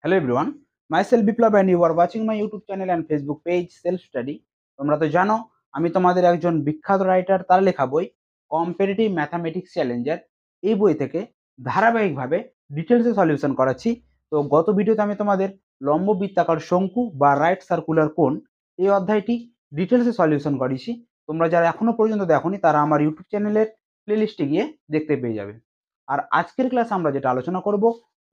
Hello everyone, myself Biplab and you are watching my YouTube channel and Facebook page Self Study। তোমরা তো জানো আমি তোমাদের একজন বিখ্যাত রাইটার। তার লেখা বই কম্পিটিটিভ ম্যাথামেটিক্স চ্যালেঞ্জার, এই বই থেকে ধারাবাহিকভাবে ডিটেলসে সলিউশন করাচ্ছি। তো গত ভিডিওতে আমি তোমাদের লম্ব বৃত্তাকার শঙ্কু বা রাইট সার্কুলার কোণ এই অধ্যায়টি ডিটেলসে সলিউশন করেছি। তোমরা যারা এখনো পর্যন্ত দেখোনি তারা আমার ইউটিউব চ্যানেলের প্লেলিস্টে গিয়ে দেখতে পেয়ে যাবে। আর আজকের ক্লাসে আমরা যেটা আলোচনা করব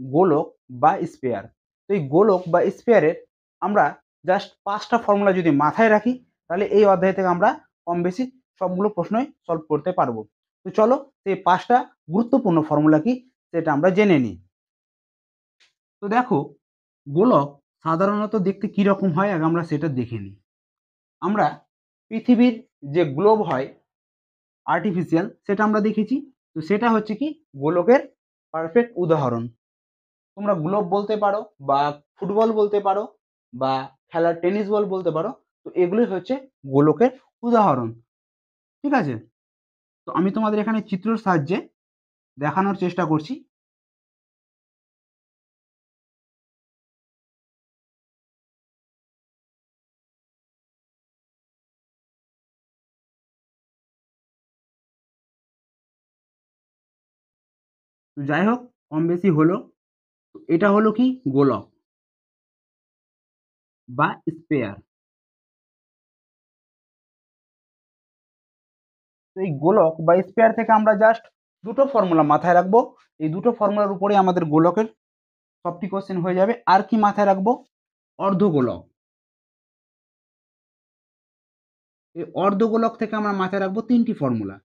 গোলক বা স্পেয়ার। তো এই গোলক বা স্পেয়ারের আমরা জাস্ট 5টা ফর্মুলা যদি মাথায় রাখি তাহলে এই অধ্যায় থেকে আমরা কম বেশি সবগুলো প্রশ্নই সলভ করতে পারবো। তো চলো সেই 5টা গুরুত্বপূর্ণ ফর্মুলা কি সেটা আমরা জেনে নিই। তো দেখো, গোলক সাধারণত দেখতে কি রকম হয় আগে আমরা সেটা দেখে নিই। আমরা পৃথিবীর যে গ্লোব হয় আর্টিফিশিয়াল, সেটা আমরা দেখেছি। তো সেটা হচ্ছে কি গোলকের পারফেক্ট উদাহরণ। তোমরা গ্লোব বলতে পারো বা ফুটবল বলতে পারো বা খেলার টেনিস বল বলতে পারো। তো এগুলোই হচ্ছে গোলকের উদাহরণ, ঠিক আছে। তো আমি তোমাদের এখানে চিত্রের সাহায্যে দেখানোর চেষ্টা করছি। তো যাই হোক, কম বেশি হলো। তো এটা হলো কি গোলক বা স্পেয়ার। তো এই গোলক বা স্পেয়ার থেকে আমরা জাস্ট দুটো ফর্মুলা মাথায় রাখবো। এই দুটো ফর্মুলার উপরে আমাদের গোলকের সবটি কোশ্চেন হয়ে যাবে। আর কি মাথায় রাখবো? অর্ধগোলক। এই অর্ধগোলক থেকে আমরা মাথায় রাখবো 3টি ফর্মুলা।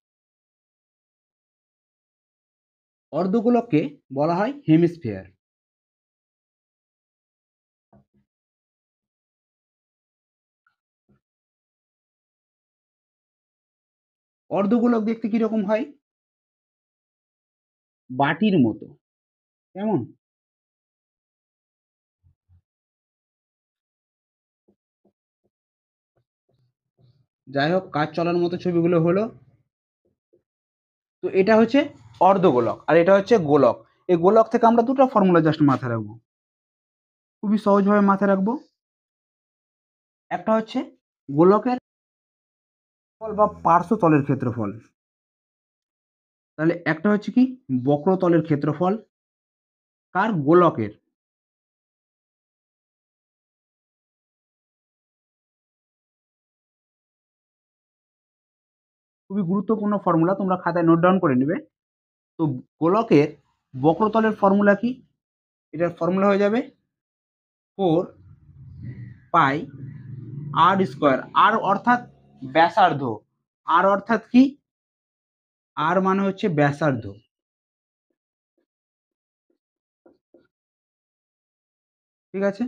অর্ধগোলককে বলা হয় হেমিস্ফিয়ার। অর্ধগোলক দেখতে কিরকম হয়? বাটির মতো, কেমন? যাই হোক, কাজ চলার মতো ছবিগুলো হলো। তো এটা হচ্ছে অর্ধগোলক আর এটা হচ্ছে গোলক। এই গোলক থেকে আমরা দুটো ফর্মুলা জাস্ট মাথায় রাখবো, খুবই সহজভাবে মাথায় রাখবো। একটা হচ্ছে গোলকের ফল বা পার্শ্বতলের ক্ষেত্রফল। তাহলে একটা হচ্ছে কি বক্রতলের ক্ষেত্রফল কার? গোলকের। খুবই গুরুত্বপূর্ণ ফর্মুলা, তোমরা খাতায় নোট ডাউন করে নেবে। তো গোলকের বক্রতলের ফর্মুলা কি? এটার ফর্মুলা হয়ে যাবে 4 পাই আর স্কোয়ার। আর অর্থাৎ ব্যাসার্ধ। আর অর্থাৎ কি? আর মানে হচ্ছে ব্যাসার্ধ, ঠিক আছে।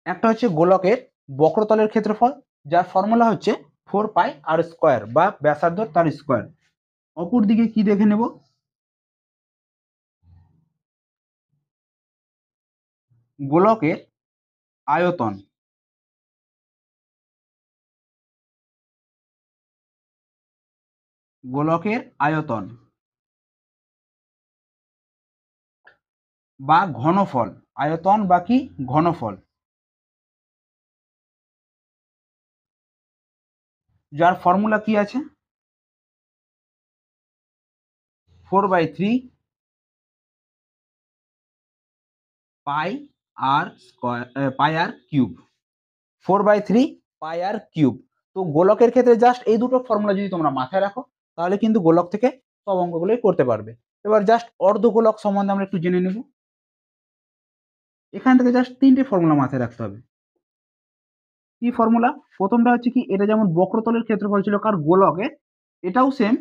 একটা হচ্ছে গোলকের বক্রতলের ক্ষেত্রফল, যার ফর্মুলা হচ্ছে 4 পাই আর স্কোয়ার বা ব্যাসার্ধ তার স্কোয়ার। অপর দিকে কি দেখে নেব? গোলকের আয়তন। গোলকের আয়তন বা ঘনফল। আয়তন বা কি ঘনফল, যার ফর্মুলা কি আছে? 4/3 পাই আর স্কোয়ার, পাই আর কিউব। 4/3 পাই আর কিউব। তো গোলকের ক্ষেত্রে জাস্ট এই দুটো ফর্মুলা যদি তোমরা মাথায় রাখো তাহলে কিন্তু গোলক থেকে সব অঙ্কগুলোই করতে পারবে। এবার জাস্ট অর্ধগোলক সম্বন্ধে আমরা একটু জেনে নেব। এখান থেকে জাস্ট 3টে ফর্মুলা মাথায় রাখতে হবে। কি ফর্মুলা? প্রথমটা হচ্ছে কি, এটা যেমন বক্রতলের ক্ষেত্রফল ছিল কার? গোলকের, এটাও সেম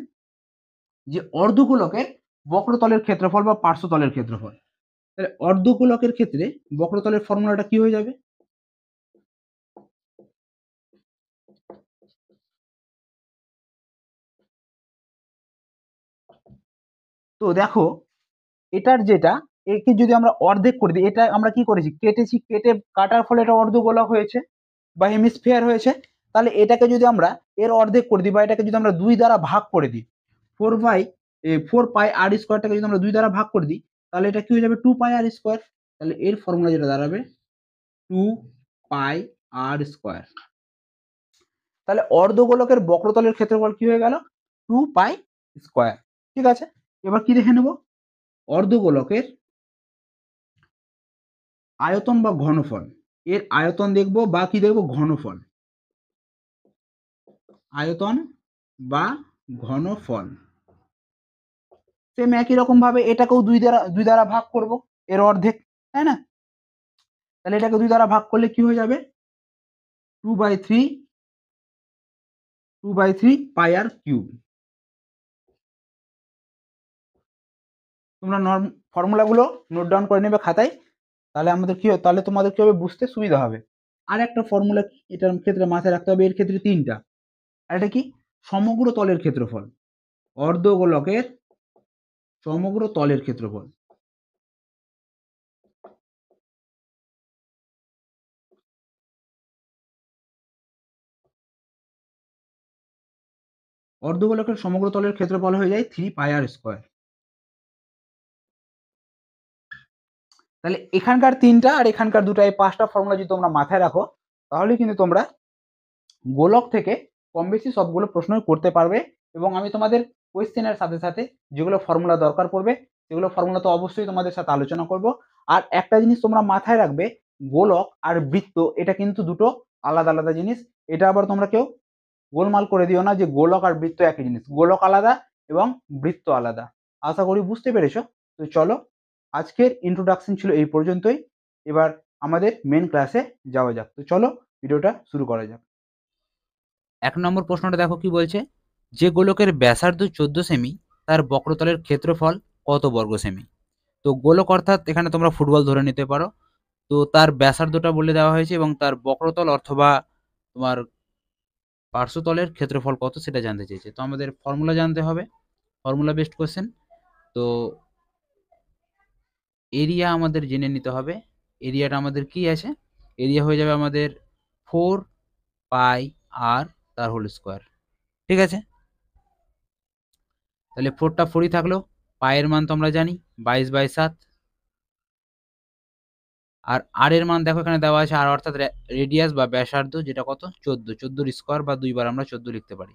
যে অর্ধগোলকের বক্রতলের ক্ষেত্রফল বা পার্শ্বতলের ক্ষেত্রফল। তাহলে অর্ধগোলকের ক্ষেত্রে বক্রতলের ফর্মুলাটা কি হয়ে যাবে? তো দেখো, এটার যেটা, একে যদি আমরা অর্ধেক করে দিই, এটা আমরা কি করেছি কেটেছি, কেটে কাটার ফলে এটা অর্ধগোলক হয়েছে বা হেমিস্ফিয়ার হয়েছে। তাহলে এটাকে যদি আমরা এর অর্ধেক করে দিই বা এটাকে যদি আমরা 2 দ্বারা ভাগ করে দিই, 4 পাই আর স্কোয়ারটাকে যদি আমরা 2 দ্বারা ভাগ করে দিই তাহলে এটা কি হয়ে যাবে? 2 পাই আর স্কোয়ার। তাহলে এর ফর্মুলা যেটা দাঁড়াবে 2 পাই আর স্কোয়ার। তাহলে অর্ধগোলকের বক্রতলের ক্ষেত্রফল কি হয়ে গেল? 2 পাই স্কোয়ার। ঠিক আছে, এবার কি দেখে নেব? অর্ধগোলকের আয়তন বা ঘনফল, এর আয়তন দেখব বা কি দেখব? ঘনফল। আয়তন বা ঘনফল সেম একই রকম ভাবে এটাকেও দুই দ্বারা ভাগ করব, এর অর্ধেক, তাই না? তাহলে এটাকে 2 দ্বারা ভাগ করলে কি হয়ে যাবে? 2/3 পাই আর কিউব। তোমরা ফর্মুলাগুলো নোট ডাউন করে নেবে খাতায়, তাহলে তাহলে তোমাদের কি হবে? বুঝতে সুবিধা হবে। আর একটা ফর্মুলা কি এটার ক্ষেত্রে মাথায় রাখতে হবে, এর ক্ষেত্রে 3টা। আর এটা কি? সমগ্র তলের ক্ষেত্রফল। অর্ধগোলকের সমগ্র তলের ক্ষেত্রফল। অর্ধগোলকের সমগ্র তলের ক্ষেত্রফল হয়ে যায় 3 পাই আর স্কোয়ার। তাহলে এখানকার 3টা আর এখানকার 2টা, এই 5টা ফর্মুলা যদি তোমরা মাথায় রাখো, তাহলে কিন্তু তোমরা গোলক থেকে কম বেশি সবগুলো প্রশ্নই করতে পারবে। এবং আমি তোমাদের কোয়েশ্চেনের সাথে সাথে যেগুলো ফর্মুলা দরকার পড়বে সেগুলো ফর্মুলা তো অবশ্যই তোমাদের সাথে আলোচনা করব। আর একটা জিনিস তোমরা মাথায় রাখবে, গোলক আর বৃত্ত এটা কিন্তু দুটো আলাদা আলাদা জিনিস। এটা আবার তোমরা কেউ গোলমাল করে দিও না যে গোলক আর বৃত্ত একই জিনিস। গোলক আলাদা এবং বৃত্ত আলাদা। আশা করি বুঝতে পেরেছো। তো চলো, আজকের ইন্ট্রোডাকশন ছিল এই পর্যন্তই। এবার আমাদের মেন ক্লাসে যাওয়া যাক। তো চলো ভিডিওটা শুরু করা যাক। 1 নম্বর প্রশ্নটা দেখো কি বলছে, যে গোলকের ব্যাসার্ধ 14 সেমি তার বক্রতলের ক্ষেত্রফল কত বর্গ সেমি? তো গোলক অর্থাৎ এখানে তোমরা ফুটবল ধরে নিতে পারো। তো তার ব্যাসার্ধটা বলে দেওয়া হয়েছে এবং তার বক্রতল অথবা তোমার পার্শ্বতলের ক্ষেত্রফল কত সেটা জানতে চেয়েছে। তো আমাদের ফর্মুলা জানতে হবে, ফর্মুলা বেসড কোশ্চেন। তো এরিয়া আমাদের জেনে নিতে হবে। এরিয়াটা আমাদের কি আছে? এরিয়া হয়ে যাবে আমাদের 4 পাই আর তার হোল স্কোয়ার। ঠিক আছে, তাহলে 4টা 4ই থাকলো। পায়ের মান তো আমরা জানি 22/7। আর আর এর মান দেখো এখানে দেওয়া আছে, আর অর্থাৎ রেডিয়াস বা ব্যাসার্ধ, যেটা কত? 14। 14 স্কোয়ার বা 2 বার আমরা 14 লিখতে পারি।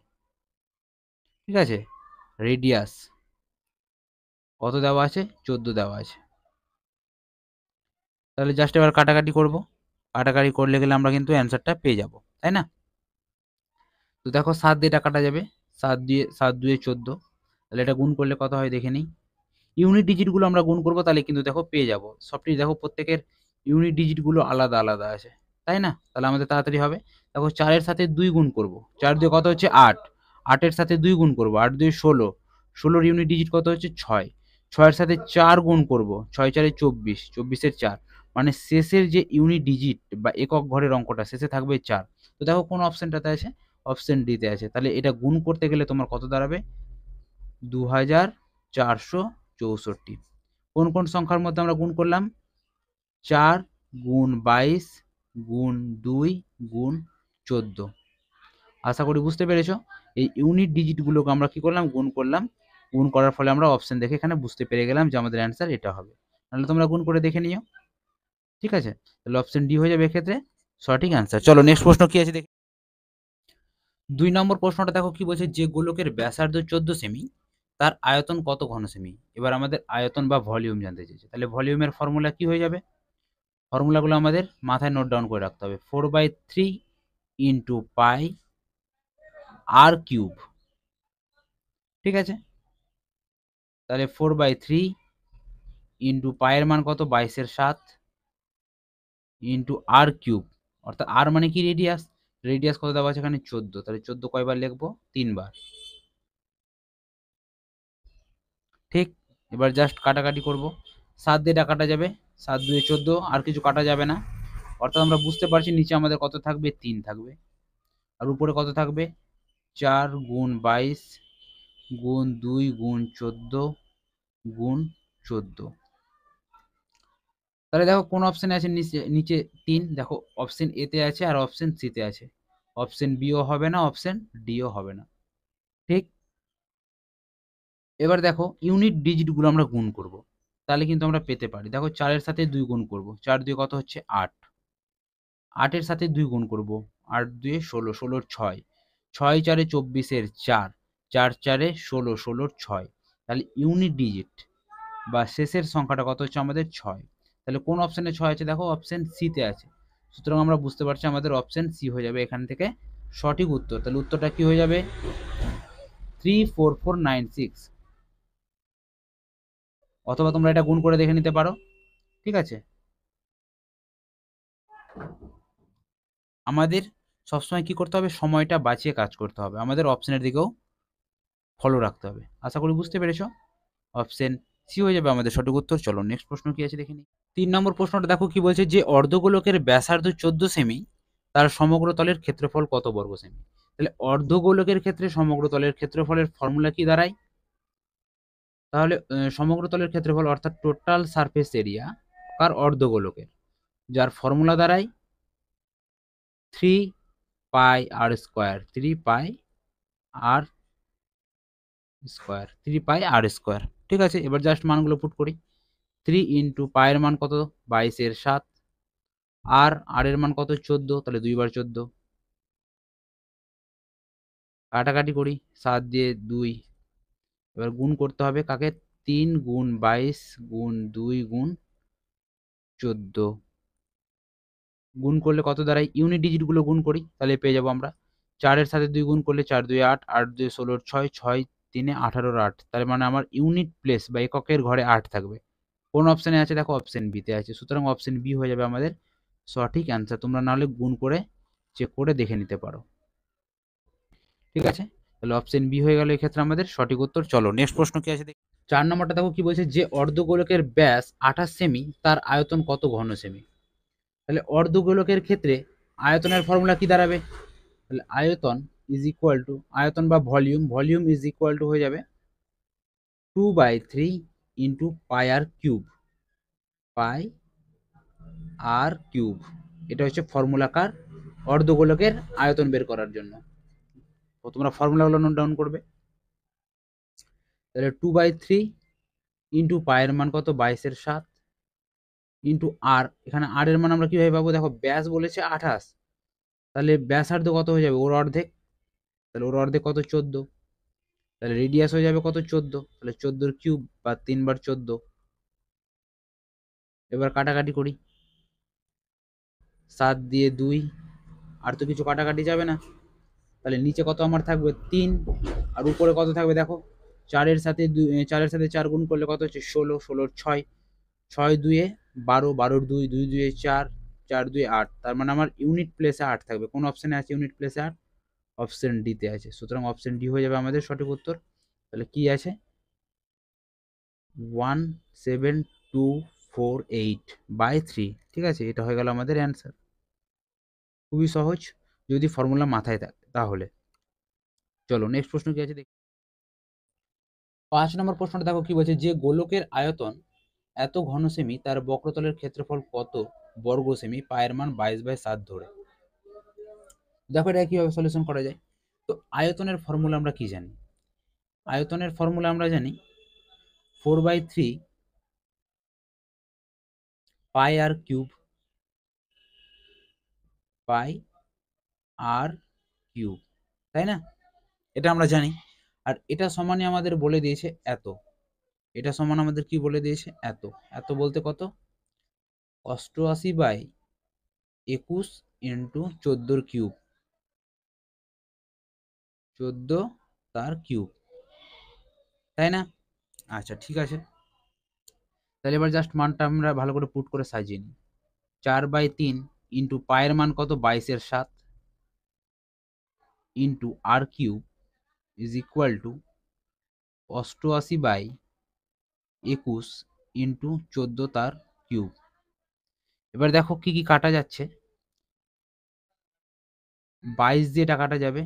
ঠিক আছে, রেডিয়াস কত দেওয়া আছে? 14 দেওয়া আছে। তাহলে জাস্ট এবার কাটাকাটি করব। কাটাকাটি করলে গেলে আমরা কিন্তু অ্যান্সারটা পেয়ে যাব, তাই না? তো দেখো 7 দিয়ে এটা কাটা যাবে, 7 2 14। তাহলে এটা গুণ করলে কত হয় দেখে নিই। ইউনিট ডিজিটগুলো আমরা গুণ করব, তাহলে কিন্তু দেখো পেয়ে যাব। সবটি দেখো প্রত্যেকের ইউনিট ডিজিটগুলো আলাদা আলাদা আছে, তাই না? তাহলে আমাদের তাড়াতাড়ি হবে। দেখো 4 এর সাথে 2 গুণ করব, 4 দিয়ে কত হচ্ছে? 8। 8 এর সাথে 2 গুণ করব, 8 2 16। 16 ইউনিট ডিজিট কত হচ্ছে? 6। 6 এর সাথে 4 গুণ করব, 6 4 24। 24 এর 4, মানে শেষের যে ইউনিট ডিজিট বা একক ঘরের অঙ্কটা শেষে থাকবে 4। তো দেখো কোন অপশনটাতে আছে? অপশন ডি তে আছে। তাহলে এটা গুণ করতে গেলে তোমার কত দাঁড়াবে? 2464। কোন কোন সংখ্যার মধ্যে আমরা গুণ করলাম? 4 গুণ 22 গুণ 2 গুণ 14। আশা করি বুঝতে পেরেছো। এই ইউনিট ডিজিটগুলোকে আমরা কি করলাম? গুণ করলাম। গুণ করার ফলে আমরা অপশন দেখে এখানে বুঝতে পেরে গেলাম যে আমাদের অ্যান্সার এটা হবে। তাহলে তোমরা গুণ করে দেখে নিও। ঠিক আছে, তাহলে অপশন ডি হয়ে যাবে এক্ষেত্রে সঠিক অ্যান্সার। চলো নেক্সট প্রশ্ন কি আছে দেখি। 2 নম্বর প্রশ্নটা দেখো কি বলছে, যে গোলকের ব্যাসার্ধ 14 সেমি তার আয়তন কত ঘন সেমি? এবার আমাদের আয়তন বা ভলিউম জানতে চেয়েছে। তাহলে ভলিউমের ফর্মুলা কি হয়ে যাবে? ফর্মুলাগুলো আমাদের মাথায় নোট ডাউন করে রাখতে হবে। 4/3 ইন্টু পাই আর কিউব। ঠিক আছে, তাহলে 4/3 ইন্টু পায়ের মান কত? 22/7 ইন্টু আর কিউব, অর্থাৎ আর মানে কি? রেডিয়াস। রেডিয়াস কত দেওয়া আছে এখানে? 14। তাহলে 14 কয়বার লিখবো? 3 বার। ঠিক, এবার জাস্ট কাটাকাটি করব। 7 দিয়ে এটা কাটা যাবে, 7 2 14, আর কিছু কাটা যাবে না। অর্থাৎ আমরা বুঝতে পারছি নিচে আমাদের কত থাকবে? 3 থাকবে। আর উপরে কত থাকবে? 4 গুণ 22 গুণ 2 গুণ 14 গুণ 14। তাহলে দেখো কোন অপশনে আছে? নিচে নিচে 3 দেখো, অপশন এ তে আছে আর অপশন সি তে আছে। অপশন বিও হবে না, অপশন ডিও হবে না। ঠিক, এবার দেখো ইউনিট ডিজিটগুলো আমরা গুণ করব। তাহলে কিন্তু আমরা পেতে পারি। দেখো 4-এর সাথে 2 গুণ করব, 4 2 কত হচ্ছে 8, 8-এর সাথে 2 গুণ করব, 8 2 16, 16 6, 6 4 24-এর 4, 4 4 16, 16 6, তাহলে ইউনিট ডিজিট বা শেষের সংখ্যাটা কত হচ্ছে আমাদের 6। তাহলে কোন অপশানে 6 আছে? দেখো অপশান সিতে আছে। সুতরাং আমরা বুঝতে পারছি আমাদের অপশান সি হয়ে যাবে এখান থেকে সঠিক উত্তর। তাহলে উত্তরটা কি হয়ে যাবে? 34496। অথবা তোমরা এটা গুণ করে দেখে নিতে পারো, ঠিক আছে। আমাদের সবসময় কি করতে হবে? সময়টা বাঁচিয়ে কাজ করতে হবে, আমাদের অপশনের দিকেও ফলো রাখতে হবে। আশা করি বুঝতে পেরেছো। অপশন সি হয়ে যাবে আমাদের সঠিক উত্তর। চলো নেক্সট প্রশ্ন কি আছে দেখে নিই। 3 নম্বর প্রশ্নটা দেখো কি বলছে, যে অর্ধগোলকের ব্যাসার্ধ 14 সেমি, তার সমগ্র তলের ক্ষেত্রফল কত বর্গ সেমি? তাহলে অর্ধগোলকের ক্ষেত্রে সমগ্র তলের ক্ষেত্রফলের ফর্মুলা কি দাঁড়ায়? তাহলে সমগ্র তলের ক্ষেত্রফল অর্থাৎ টোটাল সারফেস এরিয়া কার? অর্ধগোলকের, যার ফর্মুলা দাঁড়ায় 3 পাই আর স্কোয়ার, 3 পাই আর স্কোয়ার, 3 পাই আর স্কোয়ার। ঠিক আছে, এবার জাস্ট মানগুলো পুট করি। 3 ইন্টু পায়ের মান কত? 22-এর 7, আর এর মান কত? 14, তাহলে 2 বার 14, কাটাকাটি করি 7 দিয়ে 2, এবার গুণ করতে হবে কাকে? 3 গুণ 22 গুণ 2 গুণ 14, গুণ করলে কত দাঁড়ায়? ইউনিট ডিজিটগুলো গুণ করি, তাহলে পেয়ে যাবো আমরা 4-এর সাথে 2 গুণ করলে 4 2 8, 8 2 16 6, 6 3 18 8, তার মানে আমার ইউনিট প্লেস বা এককের ঘরে 8 থাকবে। কোন অপশানে আছে? দেখো অপশান বিতে আছে। সুতরাং অপশান বি হয়ে যাবে আমাদের সঠিক অ্যান্সার। তোমরা নাহলে গুণ করে চেক করে দেখে নিতে পারো, ঠিক আছে। তাহলে অপশন বি হয়ে গেল এক্ষেত্রে আমাদের সঠিক উত্তর। চলো নেক্সট প্রশ্ন কি আছে দেখি। 4 নম্বরটা দেখো কি বলছে, যে অর্ধগোলকের ব্যাস 28 সেমি, তার আয়তন কত ঘন সেমি? তাহলে অর্ধগোলকের ক্ষেত্রে আয়তনের ফর্মুলা কি দাঁড়াবে? তাহলে আয়তন ইজ ইকুয়াল টু, আয়তন বা volume, volume is equal two হয়ে যাবে 2/3 ইন্টু পাই আর কিউব, পাই আর কিউব। এটা হচ্ছে ফর্মুলা কার? অর্ধগোলকের আয়তন বের করার জন্য। তো তোমরা ফর্মুলাগুলো নোট ডাউন করবে। তাহলে 2/3 ইন্টু পায়ের মান কত? 22-এর 7, ইন্টু আর, এখানে আর এর মান আমরা কিভাবে পাবো? দেখো ব্যাস বলেছে 28, তাহলে ব্যাসার্ধ কত হয়ে যাবে? ওর অর্ধেক, তাহলে ওর অর্ধেক কত? 14, তাহলে রেডিয়াস হয়ে যাবে কত? 14, তাহলে 14-এর কিউব বা 3 বার 14। এবার কাটাকাটি করি 7 দিয়ে 2, আর তো কিছু কাটাকাটি যাবে না, তাহলে নিচে কত আমার থাকবে? 3, আর উপরে কত থাকবে? দেখো 4-এর সাথে 2, 4-এর সাথে 4 গুণ করলে কত হচ্ছে? 16, 16 6, 6 2 12, 12 2, 2 2 4, 4 2 8, তার মানে আমার ইউনিট প্লেসে 8 থাকবে। কোন অপশনে আছে ইউনিট প্লেসে 8? অপশন ডি তে আছে। সুতরাং অপশন ডি হয়ে যাবে আমাদের সঠিক উত্তর। তাহলে কি আছে? 17248/3, ঠিক আছে, এটা হয়ে গেল আমাদের অ্যান্সার। খুবই সহজ যদি ফর্মুলা মাথায় থাকে তাহলে। চলো নেক্সট প্রশ্ন কি আছে দেখি। 5 নম্বর প্রশ্নটা দেখো কি বলছে, যে গোলকের আয়তন এত ঘন সেমি, তার বক্রতলের ক্ষেত্রফল কত বর্গ সেমি, পায়ের মান 22/7 ধরে। দেখো এটা কিভাবে সলিউশন করা যায়। তো আয়তনের ফর্মুলা আমরা কি জানি? আয়তনের ফর্মুলা আমরা জানি 4/3 পাই আর কিউব, পাই আর কিউব, তাই না? এটা আমরা জানি। আর এটা সমানই আমাদের বলে দিয়েছে এত, এটা সমান আমাদের কি বলে দিয়েছে? এত। এত বলতে কত? 88/21 ইন্টু 14 কিউব, 14 তার কিউব, তাই না? আচ্ছা ঠিক আছে, তাহলে এবার জাস্ট মানটা আমরা ভালো করে পুট করে সাজিয়ে নিই। 4/3 ইন্টু পায়ের মান কত? 22-এর 7 into r cube is equal to 88/21 into 14 তার কিউব। এবার দেখো কি কি কাটা যাচ্ছে। 22 দিয়ে এটা কাটা যাবে,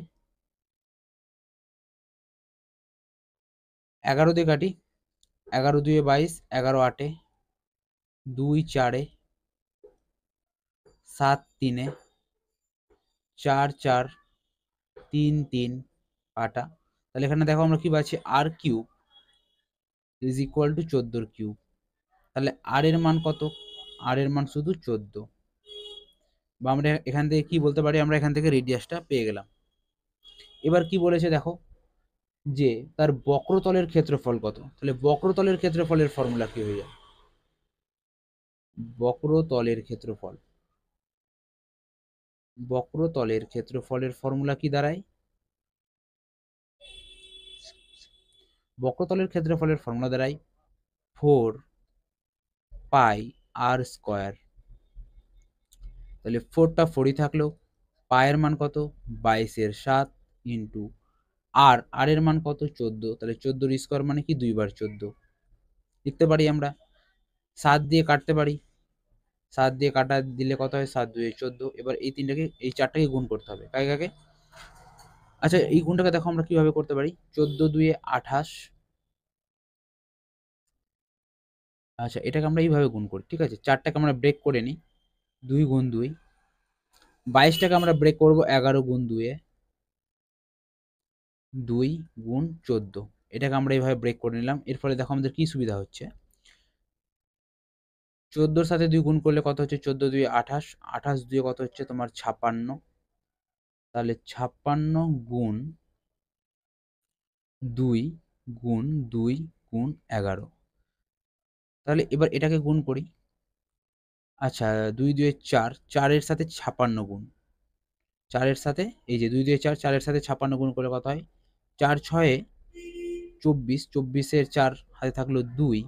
11 দিয়ে কাটি, 11 2 22, 11 8, 2 4, 7 3, 4 4, 3 3 কাটা। তাহলে এখানে দেখো আমরা কি পাচ্ছি? R cube is equal to 14 cube, তাহলে আর এর মান কত? আর এর মান শুধু 14। বা আমরা এখান থেকে কি বলতে পারি, আমরা এখান থেকে রেডিয়াসটা পেয়ে গেলাম। এবার কি বলেছে দেখো, যে তার বক্রতলের ক্ষেত্রফল কত। তাহলে বক্রতলের ক্ষেত্রফলের ফর্মুলা কি হয়ে যায়? বক্রতলের ক্ষেত্রফল, বক্রতলের ক্ষেত্রফলের ফর্মুলা কি দাঁড়ায়? বক্রতলের ক্ষেত্রফলের ফর্মুলা দাঁড়ায় 4 পাই r²। তাহলে 4টা 4ই থাকলো, পায়ের মান কত? 22/7 ইন্টু আর এর মান কত? 14। তাহলে 14 স্কোয়ার মানে কি 2 বার 14 লিখতে পারি আমরা। 7 দিয়ে কাটতে পারি, 7 দিয়ে কাটা দিলে কত হয়? 7 2 14। এবার এই তিনটাকে, এই চারটাকে গুণ করতে হবে, কাকে কাকে? আচ্ছা, এই গুণটাকে দেখো আমরা কিভাবে করতে পারি। 14 2 28। আচ্ছা, এটাকে আমরা এইভাবে গুণ করি, ঠিক আছে। 4টাকে আমরা ব্রেক করে নিই, 2 গুণ 2। 22টাকে আমরা ব্রেক করব 11 গুণ 2 এ, 2 গুণ 14। এটাকে আমরা এইভাবে ব্রেক করে নিলাম। এর ফলে দেখো আমাদের কি সুবিধা হচ্ছে, 14-র সাথে 2 গুণ করলে কত হচ্ছে? 14 2 28, 28 2 কত হচ্ছে তোমার? 56। তাহলে 56 গুণ 2 গুণ 2 গুণ 11। তাহলে এবার এটাকে গুণ করি। আচ্ছা, 2 2 4, 4 এর সাথে 56 গুণ, 4 এর সাথে এই যে 2 2 4, 4 এর সাথে 56 গুণ করলে কত হয়? 4 6 24, 24-এর 4 হাতে থাকলো 2,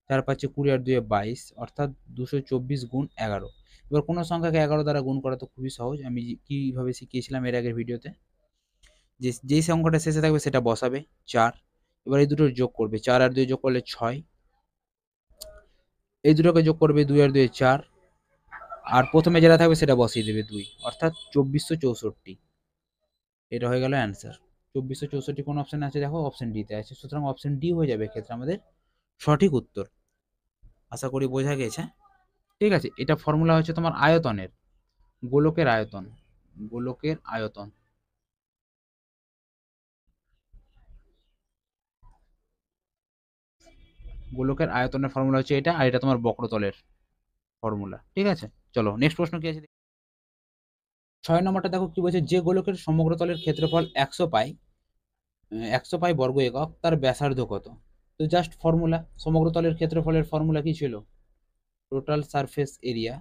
4 5 20 আর 2 22, অর্থাৎ 224 গুণ 11। এবার কোনো সংখ্যাকে 11 দ্বারা গুণ করা তো খুবই সহজ, আমি কিভাবে শিখিয়েছিলাম এর আগের ভিডিওতে। যেই সংখ্যাটা শেষে থাকবে সেটা বসাবে 4। এবার এই দুটোর যোগ করবে, 4 আর 2 যোগ করলে 6। এই দুটোকে যোগ করবে, 2 আর 2 4। আর প্রথমে যেটা থাকবে সেটা বসিয়ে দেবে 2, অর্থাৎ 2464। এটা হয়ে গেল অ্যান্সার। 2464 কোন অপশনে আছে দেখো? অপশন ডি তে আছে। সুতরাং অপশন ডি হয়ে যাবে এক্ষেত্রে আমাদের সঠিক উত্তর। আশা করি বোঝা গেছে। ঠিক আছে, এটা ফর্মুলা হচ্ছে তোমার আয়তনের, গোলকের আয়তন, গোলকের আয়তন। গোলকের আয়তনের ফর্মুলা হচ্ছে এটা, আর এটা তোমার বক্রতলের ফর্মুলা। ঠিক আছে, চলো নেক্সট প্রশ্ন কি আছে। 6 নম্বরটা দেখো কি বলছে, যে গোলকের সমগ্র তলের ক্ষেত্রফল 100 পাই, 100 পাই বর্গ একক, তার ব্যাসার্ধ কত? তো জাস্ট ফর্মুলা, সমগ্র তলের ক্ষেত্রফলের ফর্মুলা কি ছিল? Total surface area.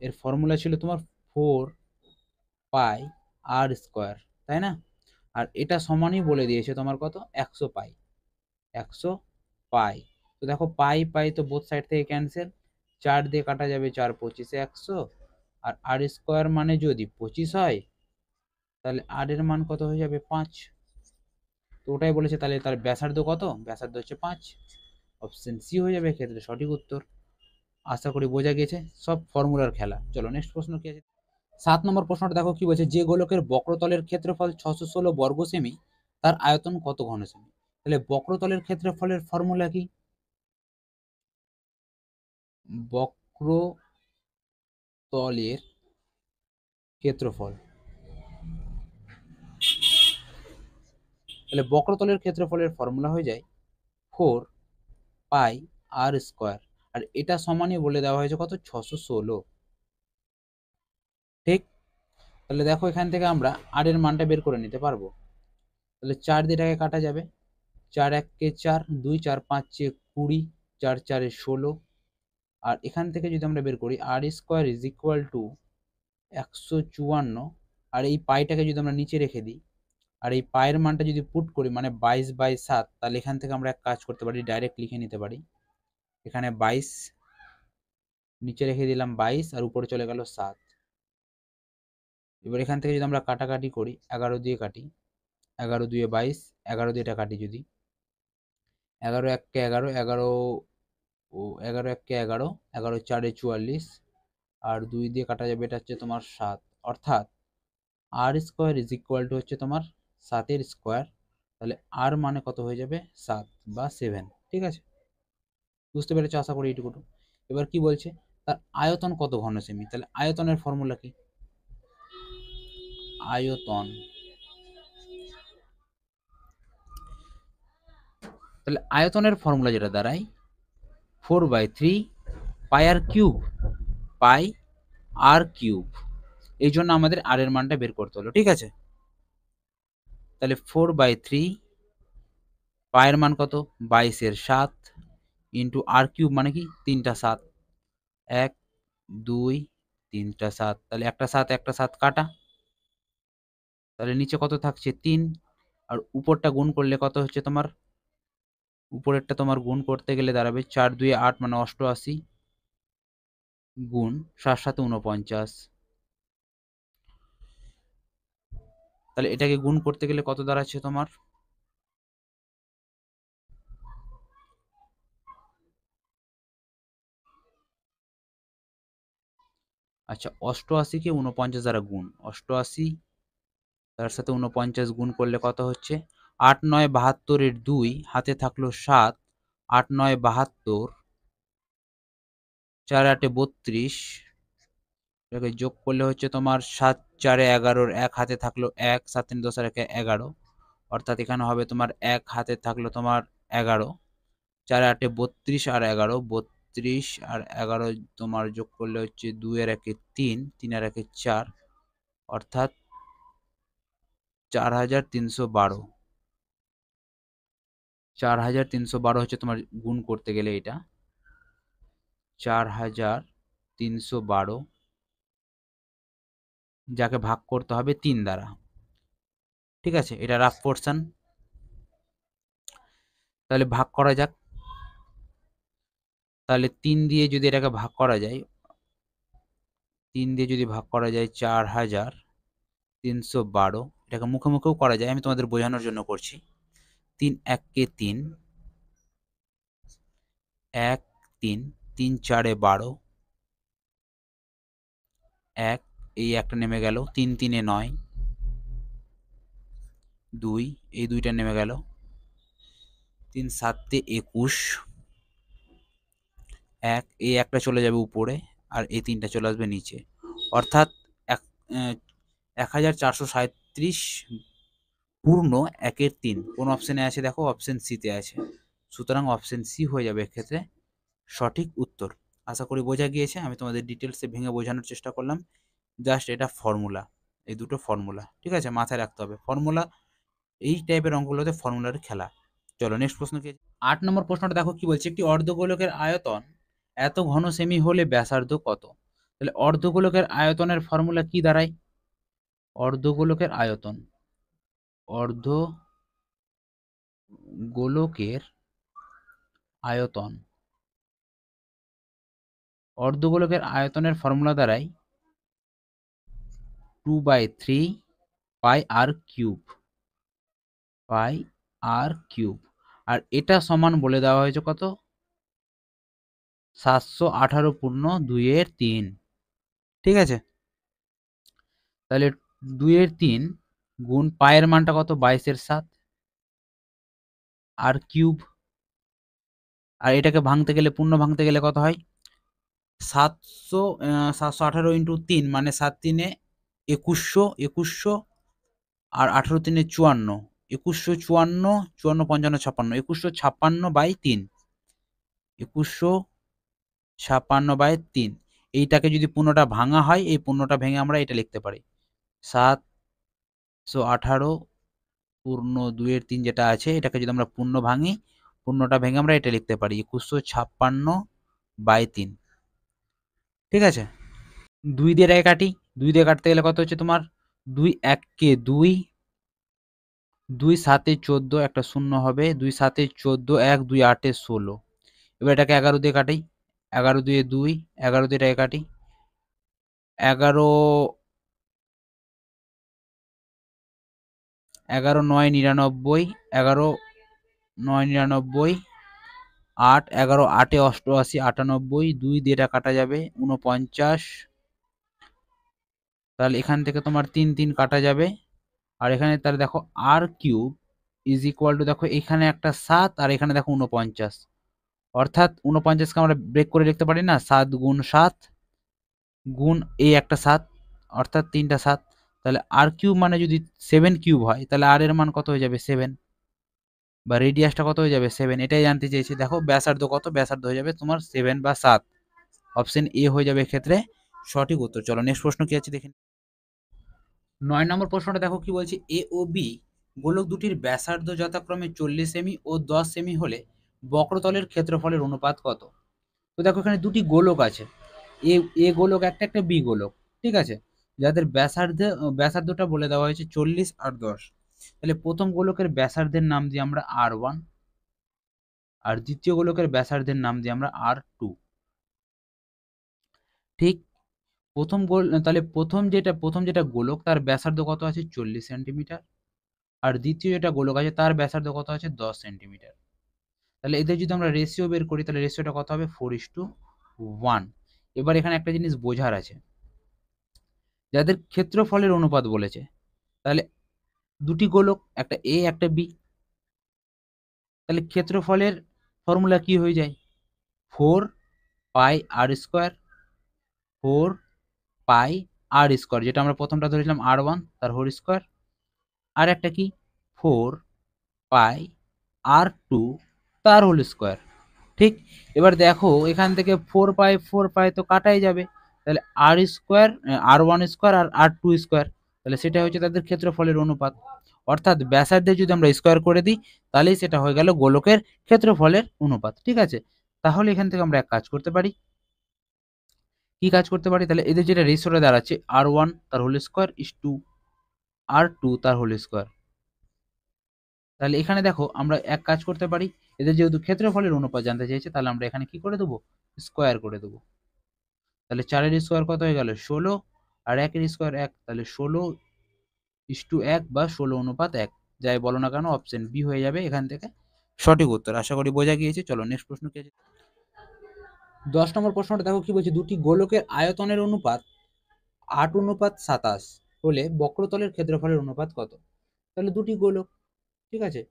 এর ফর্মুলা ছিল তোমার 4 পাই r², তাই না? আর এটা সমানই বলে দিয়েছে তোমার কত? 100 পাই, 100 পাই। তো দেখো পাই পাই তো বোথ সাইড থেকে ক্যান্সেল, 4 দিয়ে কাটা যাবে, 4 25 100। আর r² মানে যদি 25 হয়, তাহলে আর এর মান কত হয়ে যাবে? 5। তো ওটাই বলেছে, তাহলে তার ব্যাসার্ধ কত? ব্যাসার্ধ হচ্ছে 5। অপশন সি হয়ে যাবে এক্ষেত্রে সঠিক উত্তর। আশা করি বোঝা গেছে, সব ফর্মুলার খেলা। চলো নেক্সট প্রশ্ন কি আছে। 7 নম্বর প্রশ্নটা দেখো কি বলছে, যে গোলকের বক্রতলের ক্ষেত্রফল 616 বর্গ সেমি, তার আয়তন কত ঘন সেমি? তাহলে বক্রতলের ক্ষেত্রফলের ফর্মুলা কি? বক্রতলের ক্ষেত্রফল, তাহলে বক্রতলের ক্ষেত্রফলের ফর্মুলা হয়ে যায় 4 পাই r²। আর এটা সমানই বলে দেওয়া হয়েছে কত? 616। ঠিক, তাহলে দেখো এখান থেকে আমরা আর এর মানটা বের করে নিতে পারবো। তাহলে 4 দিয়ে এটাকে কাটা যাবে, 4 1 4, 2 4 5 20, 4 4 16। আর এখান থেকে যদি আমরা বের করি r² ইজ ইকুয়াল টু 154। আর এই পাইটাকে যদি আমরা নিচে রেখে দিই, আর এই পায়ের মানটা যদি পুট করি মানে 22/7, তাহলে এখান থেকে আমরা এক কাজ করতে পারি, ডাইরেক্ট লিখে নিতে পারি। এখানে 22 নিচে রেখে দিলাম, 22 আর উপরে চলে গেল 7। এবার এখান থেকে যদি আমরা কাটাকাটি করি, 11 দিয়ে কাটি, 11 2 22, 11 দিয়ে এটা কাটি যদি, 11 1 11, 11 ও 11 1 11, 11 4 44। আর 2 দিয়ে কাটা যাবে, এটা হচ্ছে তোমার 7। অর্থাৎ r² ইজ ইকুয়াল টু হচ্ছে তোমার 7-এর স্কোয়ার। তাহলে আর মানে কত হয়ে যাবে? 7 বা 7। ঠিক আছে, বুঝতে পেরেছো আশা করি এইটুকু। এবার কি বলছে, তার আয়তন কত ঘন সেমি? তাহলে আয়তনের ফর্মুলা কি? আয়তন, তাহলে আয়তনের ফর্মুলা যেটা দাঁড়ায় 4/3 পাই আর কিউব, পাই আর কিউব। এই জন্য আমাদের আর এর মানটা বের করতে হলো, ঠিক আছে। তাহলে 4/3 পায়ের মান কত, 22/7 ইন্টু আর কিউব মানে কি 3টা 7, 1 2 3টা 7, তাহলে একটা 7 একটা 7 কাটা, তাহলে নিচে কত থাকছে 3, আর উপরটা গুণ করলে কত হচ্ছে তোমার, উপরেরটা তোমার গুণ করতে গেলে দাঁড়াবে 4 2 8 মানে 88 গুণ 7 7 49, তাহলে এটাকে গুণ করতে গেলে কত দাঁড়াচ্ছে তোমার, আচ্ছা 88 কে 49 দ্বারা গুণ, 88 তার সাথে 49 গুণ করলে কত হচ্ছে, 8 9 72 এর 2 হাতে থাকলো 7, 8 9 72, 4 8 32, এটাকে যোগ করলে হচ্ছে তোমার 7 4 11, 1 হাতে থাকলো 1, 7 3 10 আর 11, অর্থাৎ এখানে হবে তোমার 1 হাতে থাকলো তোমার 11, 4 8 32 আর 11, 32 আর 11 তোমার যোগ করলে হচ্ছে 2 এর 1 3, 3 আর 1 4, অর্থাৎ 4312, 4312 হচ্ছে তোমার গুণ করতে গেলে এটা 4312, যাকে ভাগ করতে হবে 3 দ্বারা, ঠিক আছে। এটা রাফ পোর্শন, তাহলে ভাগ করা যাক। তাহলে 3 দিয়ে যদি এটাকে ভাগ করা যায়, 3 দিয়ে যদি ভাগ করা যায় 4312, এটাকে মুখে মুখেও করা যায়, আমি তোমাদের বোঝানোর জন্য করছি। 3 1 কে 3, 1 3, 3 4 12, 1 এই একটা নেমে গেল, 3 3 9, 2 এই দুইটা নেমে গেল, 3 7 21, 1 এই একটা চলে যাবে উপরে, আর এই 3টা চলে আসবে নিচে, অর্থাৎ 1437 পূর্ণ 1 এর 3 কোন অপশনে আছে দেখো, অপশন সি তে আছে, সুতরাং অপশন সি হয়ে যাবে এক্ষেত্রে সঠিক উত্তর। আশা করি বোঝা গিয়েছে, আমি তোমাদের ডিটেলসে ভেঙে বোঝানোর চেষ্টা করলাম, জাস্ট এটা ফর্মুলা, এই দুটো ফর্মুলা, ঠিক আছে, মাথায় রাখতে হবে ফর্মুলা, এই টাইপের অঙ্কগুলোতে ফর্মুলার খেলা। চলো নেক্সট প্রশ্ন কি, 8 নম্বর প্রশ্নটা দেখো কি বলছে, একটি অর্ধগোলকের আয়তন এত ঘন সেমি হলে ব্যাসার্ধ কত। তাহলে অর্ধগোলকের আয়তনের ফর্মুলা কি দাঁড়ায়, অর্ধগোলকের আয়তন, অর্ধগোলকের আয়তন, অর্ধগোলকের আয়তনের ফর্মুলা দাঁড়ায় 2/3 পাই আর কিউব, পাই আর কিউব, আর এটা সমান বলে দেওয়া হয়েছে কত, 718 পূর্ণ 2 এর 3, ঠিক আছে। তাহলে 2 এর 3 গুণ পায়ের মানটা কত, 22/7 আর কিউব, আর এটাকে ভাঙতে গেলে পূর্ণ ভাঙতে গেলে কত হয়, 718 ইন্টু 3 মানে 7 3 2100, 2100 আর 18 3 54, 2154, 54 55 56, 2156/3, 2156/3, এইটাকে যদি পূর্ণটা ভাঙা হয়, এই পূর্ণটা ভেঙে আমরা এটা লিখতে পারি 718 পূর্ণ 2 এর 3 যেটা আছে, এটাকে যদি আমরা পূর্ণ ভাঙি, পূর্ণটা ভেঙে আমরা এটা লিখতে পারি 2156/3, ঠিক আছে। 2 দিয়ে এটাকে কাটি, 2 দিয়ে কাটতে গেলে কত হচ্ছে তোমার, 2 1 কে 2, 2 7 14, একটা শূন্য হবে, 2 7 14, 1 2 8 16, এবার এটাকে 11 দিয়ে কাটি, 11 2 2, 11 দিয়ে এটাকে কাটি, 11 11 9 99, 11 9 99, 8 11 8 88 98, 2 দিয়ে এটা কাটা যাবে 49, তাহলে এখান থেকে তোমার 3 3 কাটা যাবে, আর এখানে তাহলে দেখো আর কিউব ইজ ইকুয়াল টু, দেখো এখানে একটা 7 আর এখানে দেখো 49, অর্থাৎ 49কে আমরা ব্রেক করে লিখতে পারি না, 7 গুণ 7 গুণ এই একটা 7, অর্থাৎ 3টা 7, তাহলে আর কিউব মানে যদি 7 কিউব হয়, তাহলে আর এর মান কত হয়ে যাবে 7, বা রেডিয়াসটা কত হয়ে যাবে 7, এটাই জানতে চেয়েছি। দেখো ব্যাসার্ধ কত, ব্যাসার্ধ হয়ে যাবে তোমার 7 বা 7, অপশন এ হয়ে যাবে এক্ষেত্রে সঠিক উত্তর। চলো নেক্সট প্রশ্ন কি আছে দেখি। 9 নম্বর প্রশ্নটা দেখো কি বলছে, এ ও বি গোলক দুটির ব্যাসার্ধ যথাক্রমে 40 সেমি ও 10 সেমি হলে বক্রতলের ক্ষেত্রফলের অনুপাত কত? তো দেখো এখানে দুটি গোলক আছে, এ এ গোলক একটা, একটা বি গোলক, ঠিক আছে, যাদের ব্যাসার্ধটা বলে দেওয়া হয়েছে 40 আর 10। তাহলে প্রথম গোলকের ব্যাসার্ধের নাম দিই আমরা R1, আর দ্বিতীয় গোলকের ব্যাসার্ধের নাম দিই আমরা R2। ঠিক, তাহলে প্রথম যেটা গোলক তার ব্যাসার্ধ কত আছে 40 সেন্টিমিটার, আর দ্বিতীয় যেটা গোলক আছে তার ব্যাসার্ধ কত আছে 10 সেন্টিমিটার। তাহলে এদের যদি আমরা রেশিও বের করি তাহলে রেশিওটা কত হবে 4:1। এবার এখানে একটা জিনিস বোঝার আছে, যাদের ক্ষেত্রফলের অনুপাত বলেছে, তাহলে দুটি গোলক, একটা এ একটা বি, তাহলে ক্ষেত্রফলের ফর্মুলা কি হয়ে যায় 4 পাই r স্কোয়ার, 4 পাই r স্কোয়ার, যেটা আমরা প্রথমটা ধরেছিলাম R1 তার হোল স্কোয়ার, আর একটা কি 4 পাই r2 তার হোল স্কোয়ার। ঠিক, এবার দেখো এখান থেকে 4 পাই তো কাটাই যাবে, তাহলে R স্কোয়ার, R1 স্কোয়ার আর R2 স্কোয়ার, তাহলে সেটা হচ্ছে তাদের ক্ষেত্রফলের অনুপাত। অর্থাৎ ব্যাসার্ধে যদি আমরা স্কোয়ার করে দিই তাহলেই সেটা হয়ে গেল গোলকের ক্ষেত্রফলের অনুপাত। ঠিক আছে, তাহলে এখান থেকে আমরা এক কাজ করতে পারি, কি কাজ করতে পারি, তাহলে এদের যেটা রেশিওটা দাঁড়াচ্ছে R1 তার whole square is to R2 তার হোল স্কোয়ার। তাহলে এখানে দেখো আমরা এক কাজ করতে পারি, এদের যেহেতু ক্ষেত্রফলের অনুপাত জানতে চাইছে তাহলে আমরা এখানে কি করে দেবো, স্কোয়ার করে দেবো। তাহলে 4-এর স্কোয়ার কত হয়ে গেল 16, আর 1-এর স্কোয়ার 1, তাহলে 16:1 বা 16:1, যাই বলো না কেন অপশন বি হয়ে যাবে এখান থেকে সঠিক উত্তর। আশা করি বোঝা গিয়েছে। চলো নেক্সট প্রশ্ন কি আছে। 10 নম্বর প্রশ্নটা দেখো কি বলছে, দুটি গোলকের আয়তনের অনুপাত 8:27 হলে বক্রতলের ক্ষেত্রফলের অনুপাত কত? তাহলে দুটি গোলক, ঠিক আছে,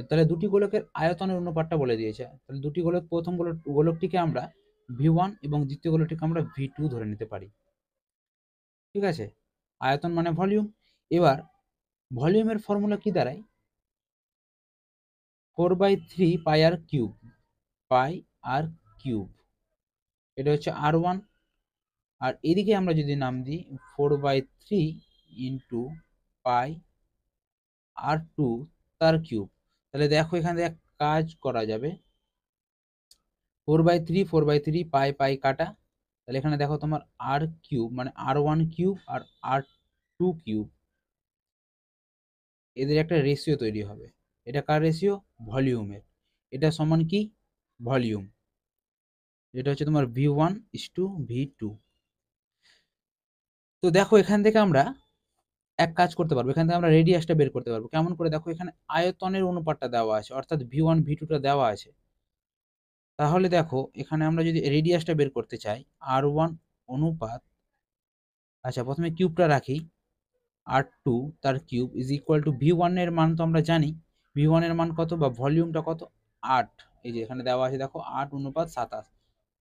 তাহলে দুটি গোলকের আয়তনের অনুপাতটা বলে দিয়েছে। তাহলে দুটি গোলক, প্রথম গোলকটিকে আমরা V1 এবং দ্বিতীয় গোলকটিকে আমরা V2 ধরে নিতে পারি। ঠিক আছে, আয়তন মানে ভলিউম। এবার ভলিউমের ফর্মুলা কি দাঁড়ায় 4/3 পাই r কিউব, এটা হচ্ছে R1, আর এদিকে আমরা যদি নাম দিই 4/3 × পাই r2 তার কিউব, তাহলে দেখো এখানে এক কাজ করা যাবে, 4/3 পাই পাই কাটা, তাহলে এখানে দেখো তোমার r কিউব মানে R1 কিউব আর R2 কিউব, এদের একটা রেশিও তৈরি হবে। এটা কার রেশিও, ভলিউমের। এটা সমান কি ভলিউম, যেটা হচ্ছে তোমার V1:V2। তো দেখো এখান থেকে আমরা এক কাজ করতে পারবো, এখান থেকে আমরা রেডিয়াসটা বের করতে পারবো। কেমন করে, দেখো এখানে আয়তনের অনুপাতটা দেওয়া আছে, অর্থাৎ V1 V2টা দেওয়া আছে। তাহলে দেখো এখানে আমরা যদি রেডিয়াসটা বের করতে চাই R1 অনুপাত, আচ্ছা প্রথমে কিউবটা রাখি, R2 তার cube is equal two V1 এর মান তো আমরা জানি, V1 এর মান কত বা ভলিউমটা কত 8, এই যে এখানে দেওয়া আছে দেখো 8:27,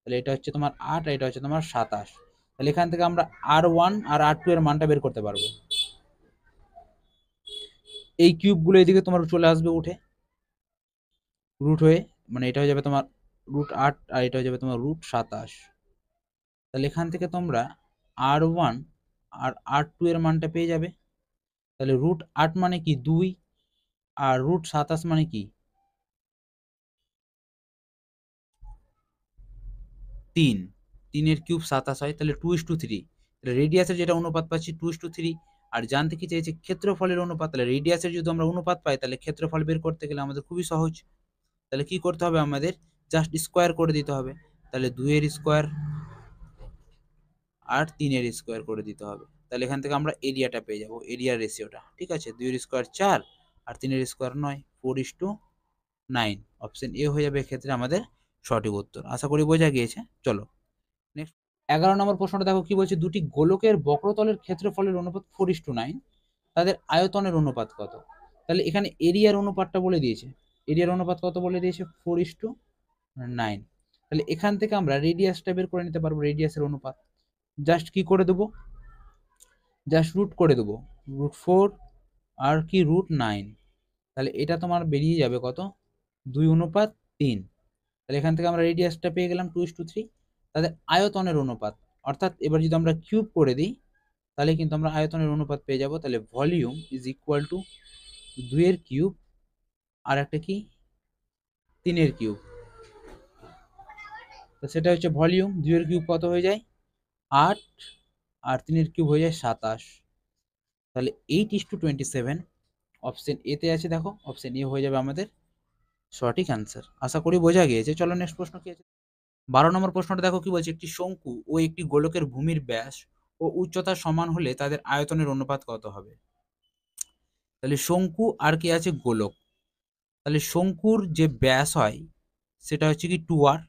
তাহলে এটা হচ্ছে তোমার 8 আর এটা হচ্ছে তোমার 27। তাহলে এখান থেকে আমরা R1 আর R2 এর মানটা বের করতে পারবো। এই কিউবগুলো এদিকে তোমার চলে আসবে উঠে রুট হয়ে, মানে এটা হয়ে যাবে তোমার √8 আর এটা হয়ে যাবে তোমার √27। তাহলে এখান থেকে তোমরা R1 আর R2 এর মানটা পেয়ে যাবে। তাহলে √8 মানে কি 2, আর √27 মানে কি 3, 3-এর কিউব 27 হয়, তাহলে 2:3। তাহলে রেডিয়াসের যেটা অনুপাত পাচ্ছি 2:3, আর জানতে কি চাইছে ক্ষেত্রফলের অনুপাত, তাহলে রেডিয়াসের যদি আমরা অনুপাত পাই তাহলে ক্ষেত্রফল বের করতে গেলে আমাদের খুবই সহজ। তাহলে কি করতে হবে, আমাদের জাস্ট স্কোয়ার করে দিতে হবে। তাহলে 2-এর স্কোয়ার আর 3-এর স্কোয়ার করে দিতে হবে। তাহলে এখান থেকে আমরা এরিয়াটা পেয়ে যাবো, এরিয়ার রেশিওটা। ঠিক আছে, 2-এর স্কোয়ার 4 আর 3-এর স্কোয়ার 9, 4:9, অপশন এ হয়ে যাবে এক্ষেত্রে আমাদের সঠিক উত্তর। আশা করি বোঝা গিয়েছে। চলো নেক্সট 11 নম্বর প্রশ্নটা দেখো কি বলছে, দুটি গোলকের বক্রতলের ক্ষেত্রফলের অনুপাত 4:9, তাদের আয়তনের অনুপাত কত? তাহলে এখানে এরিয়ার অনুপাতটা বলে দিয়েছে, এরিয়ার অনুপাত কত বলে দিয়েছে 4:9। তাহলে এখান থেকে আমরা রেডিয়াসটা বের করে নিতে পারবো, রেডিয়াসের অনুপাত জাস্ট কি করে দেবো, জাস্ট রুট করে দেবো, √4 আর কি √9, তাহলে এটা তোমার বেরিয়ে যাবে কত, 2:3। তাহলে এখান থেকে আমরা রেডিয়াসটা পেয়ে গেলাম 2:3। তাহলে আয়তনের অনুপাত, অর্থাৎ এবার যদি আমরা কিউব করে দিই তাহলে কিন্তু আমরা আয়তনের অনুপাত পেয়ে যাব। তাহলে ভলিউম ইজ ইকুয়াল টু 2 এর কিউব আর একটা কি 3 এর কিউব। তো সেটা হচ্ছে ভলিউম। 2 এর কিউব কত হয়ে যায় 8, আর 3 এর কিউব হয়ে যায় 27। তাহলে 8:27 অপশন এ তে আছে। দেখো অপশন এ হয়ে যাবে আমাদের সঠিক অ্যান্সার। আশা করি বোঝা গিয়েছে। চলো নেক্সট প্রশ্ন কি আছে। 12 নম্বর প্রশ্নটা দেখো কি বলছে, একটি শঙ্কু ও একটি গোলকের ভূমির ব্যাস ও উচ্চতা সমান হলে তাদের আয়তনের অনুপাত কত হবে। তাহলে শঙ্কু আর কি আছে গোলক। তাহলে শঙ্কুর যে ব্যাস হয় সেটা হচ্ছে কি 2r,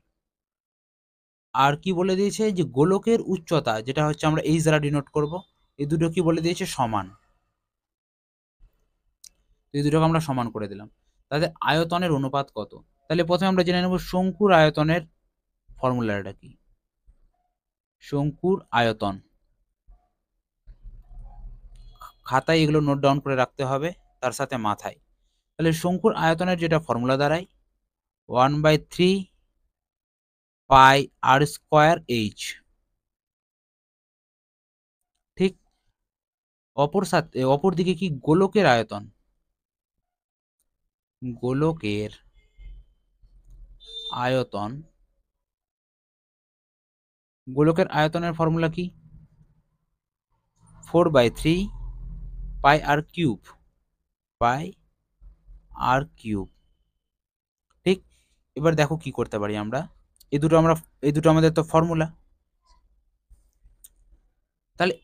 আর কি বলে দিয়েছে যে গোলকের উচ্চতা যেটা হচ্ছে আমরা এইচ দ্বারা ডিনোট করব, এই দুটো কি বলে দিয়েছে সমান। এই দুটোকে আমরা সমান করে দিলাম। তাদের আয়তনের অনুপাত কত। তাহলে প্রথমে আমরা জেনে নেব শঙ্কুর আয়তনের ফর্মুলাটা কি। শঙ্কুর আয়তন, খাতায় এগুলো নোট ডাউন করে রাখতে হবে তার সাথে মাথায়। তাহলে শঙ্কুর আয়তনের যেটা ফর্মুলা দাঁড়ায় 1/3 পাই আর স্কোয়ার এইচ। ঠিক অপর দিকে কি গোলকের আয়তন, গোলকের আয়তন, গোলকের আয়তনের ফর্মুলা কি 4/3 পাই আর কিউব, পাই আর কিউব। ঠিক, এবার দেখো কি করতে পারি আমরা, এই দুটো আমাদের তো ফর্মুলা। তাহলে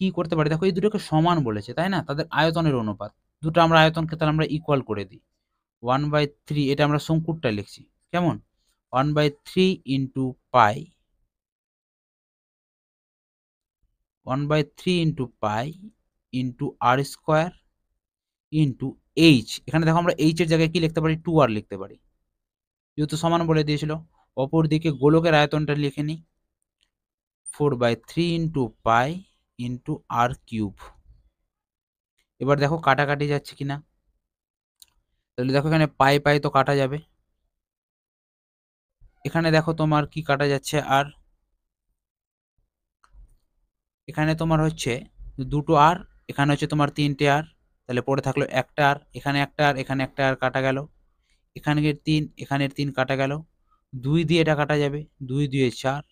কি করতে পারি, দেখো এই দুটোকে সমান বলেছে তাই না, তাদের আয়তনের অনুপাত। দুটো আমরা আয়তনকে তাহলে আমরা ইকুয়াল করে দিই। 1/3, এটা আমরা শঙ্কুরটা লিখছি কেমন, 1/3 into pi, 1/3 into pi into R square into H. এখানে দেখো আমরা এইচ এর জায়গায় কি লিখতে পারি 2r লিখতে পারি, যেহেতু সমান বলে দিয়েছিল। অপর দিকে গোলকের আয়তনটা লিখে নিই 4/3 into pi into r cube. এবার দেখো কাটাকাটি যাচ্ছে কিনা, তাহলে দেখো এখানে পাই পাই তো কাটা যাবে, এখানে দেখো তোমার কি কাটা যাচ্ছে, আর এখানে তোমার হচ্ছে দুটো আর, এখানে হচ্ছে তোমার 3টে আর, তাহলে পড়ে থাকলো একটা আর, এখানে একটা আর, এখানে একটা আর কাটা গেল, এখানের 3 এখানের 3 কাটা গেল, 2 দিয়ে এটা কাটা যাবে, 2 দিয়ে 4।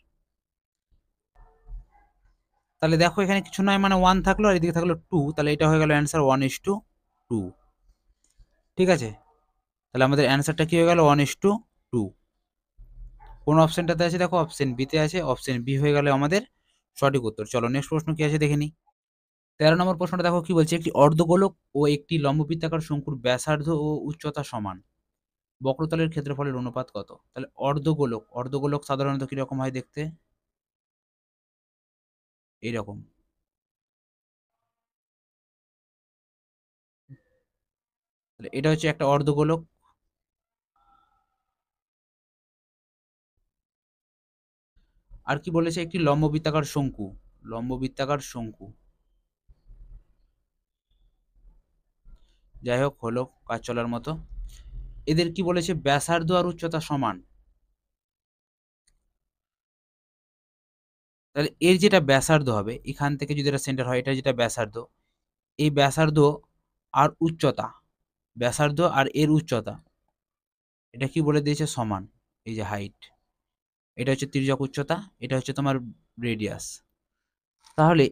তাহলে দেখো এখানে কিছু নয় মানে 1 থাকলো আর এদিকে থাকলো 2, তাহলে এটা হয়ে গেল অ্যান্সার 1:2। ঠিক আছে, তাহলে আমাদের অ্যান্সারটা কি হয়ে গেল 1:2। কোন অপশনটাতে আছে, দেখো অপশন বি তে আছে, অপশন বি হয়ে গেল আমাদের সঠিক উত্তর। চলো নেক্সট প্রশ্ন কি আছে দেখে নিই। 13 নম্বর প্রশ্নটা দেখো কি বলছে, একটি অর্ধগোলক ও একটি লম্ববৃত্তাকার শঙ্কুর ব্যাসার্ধ ও উচ্চতা সমান, বক্রতলের ক্ষেত্রফলের অনুপাত কত। তাহলে অর্ধগোলক, অর্ধগোলক সাধারণত কিরকম হয় দেখতে, এইরকম। তাহলে এটা হচ্ছে একটা অর্ধগোলক। আর কি বলেছে, একটি লম্ববৃত্তাকার শঙ্কু, লম্ববৃত্তাকার শঙ্কু। যাই হোক হলো কাজ চলার মতো। এদের কি বলেছে ব্যাসার্ধ আর উচ্চতা সমান। তাহলে এর যেটা ব্যাসার্ধ হবে, এখান থেকে যদি এটা সেন্টার হয়, এটা যেটা ব্যাসার্ধ, এই ব্যাসার্ধ আর উচ্চতা, ব্যাসার্ধ আর এর উচ্চতা, এটা কি বলে দিয়েছে সমান। এই যে হাইট, এটা হচ্ছে তির্যক উচ্চতা, এটা হচ্ছে তোমার রেডিয়াস। তাহলে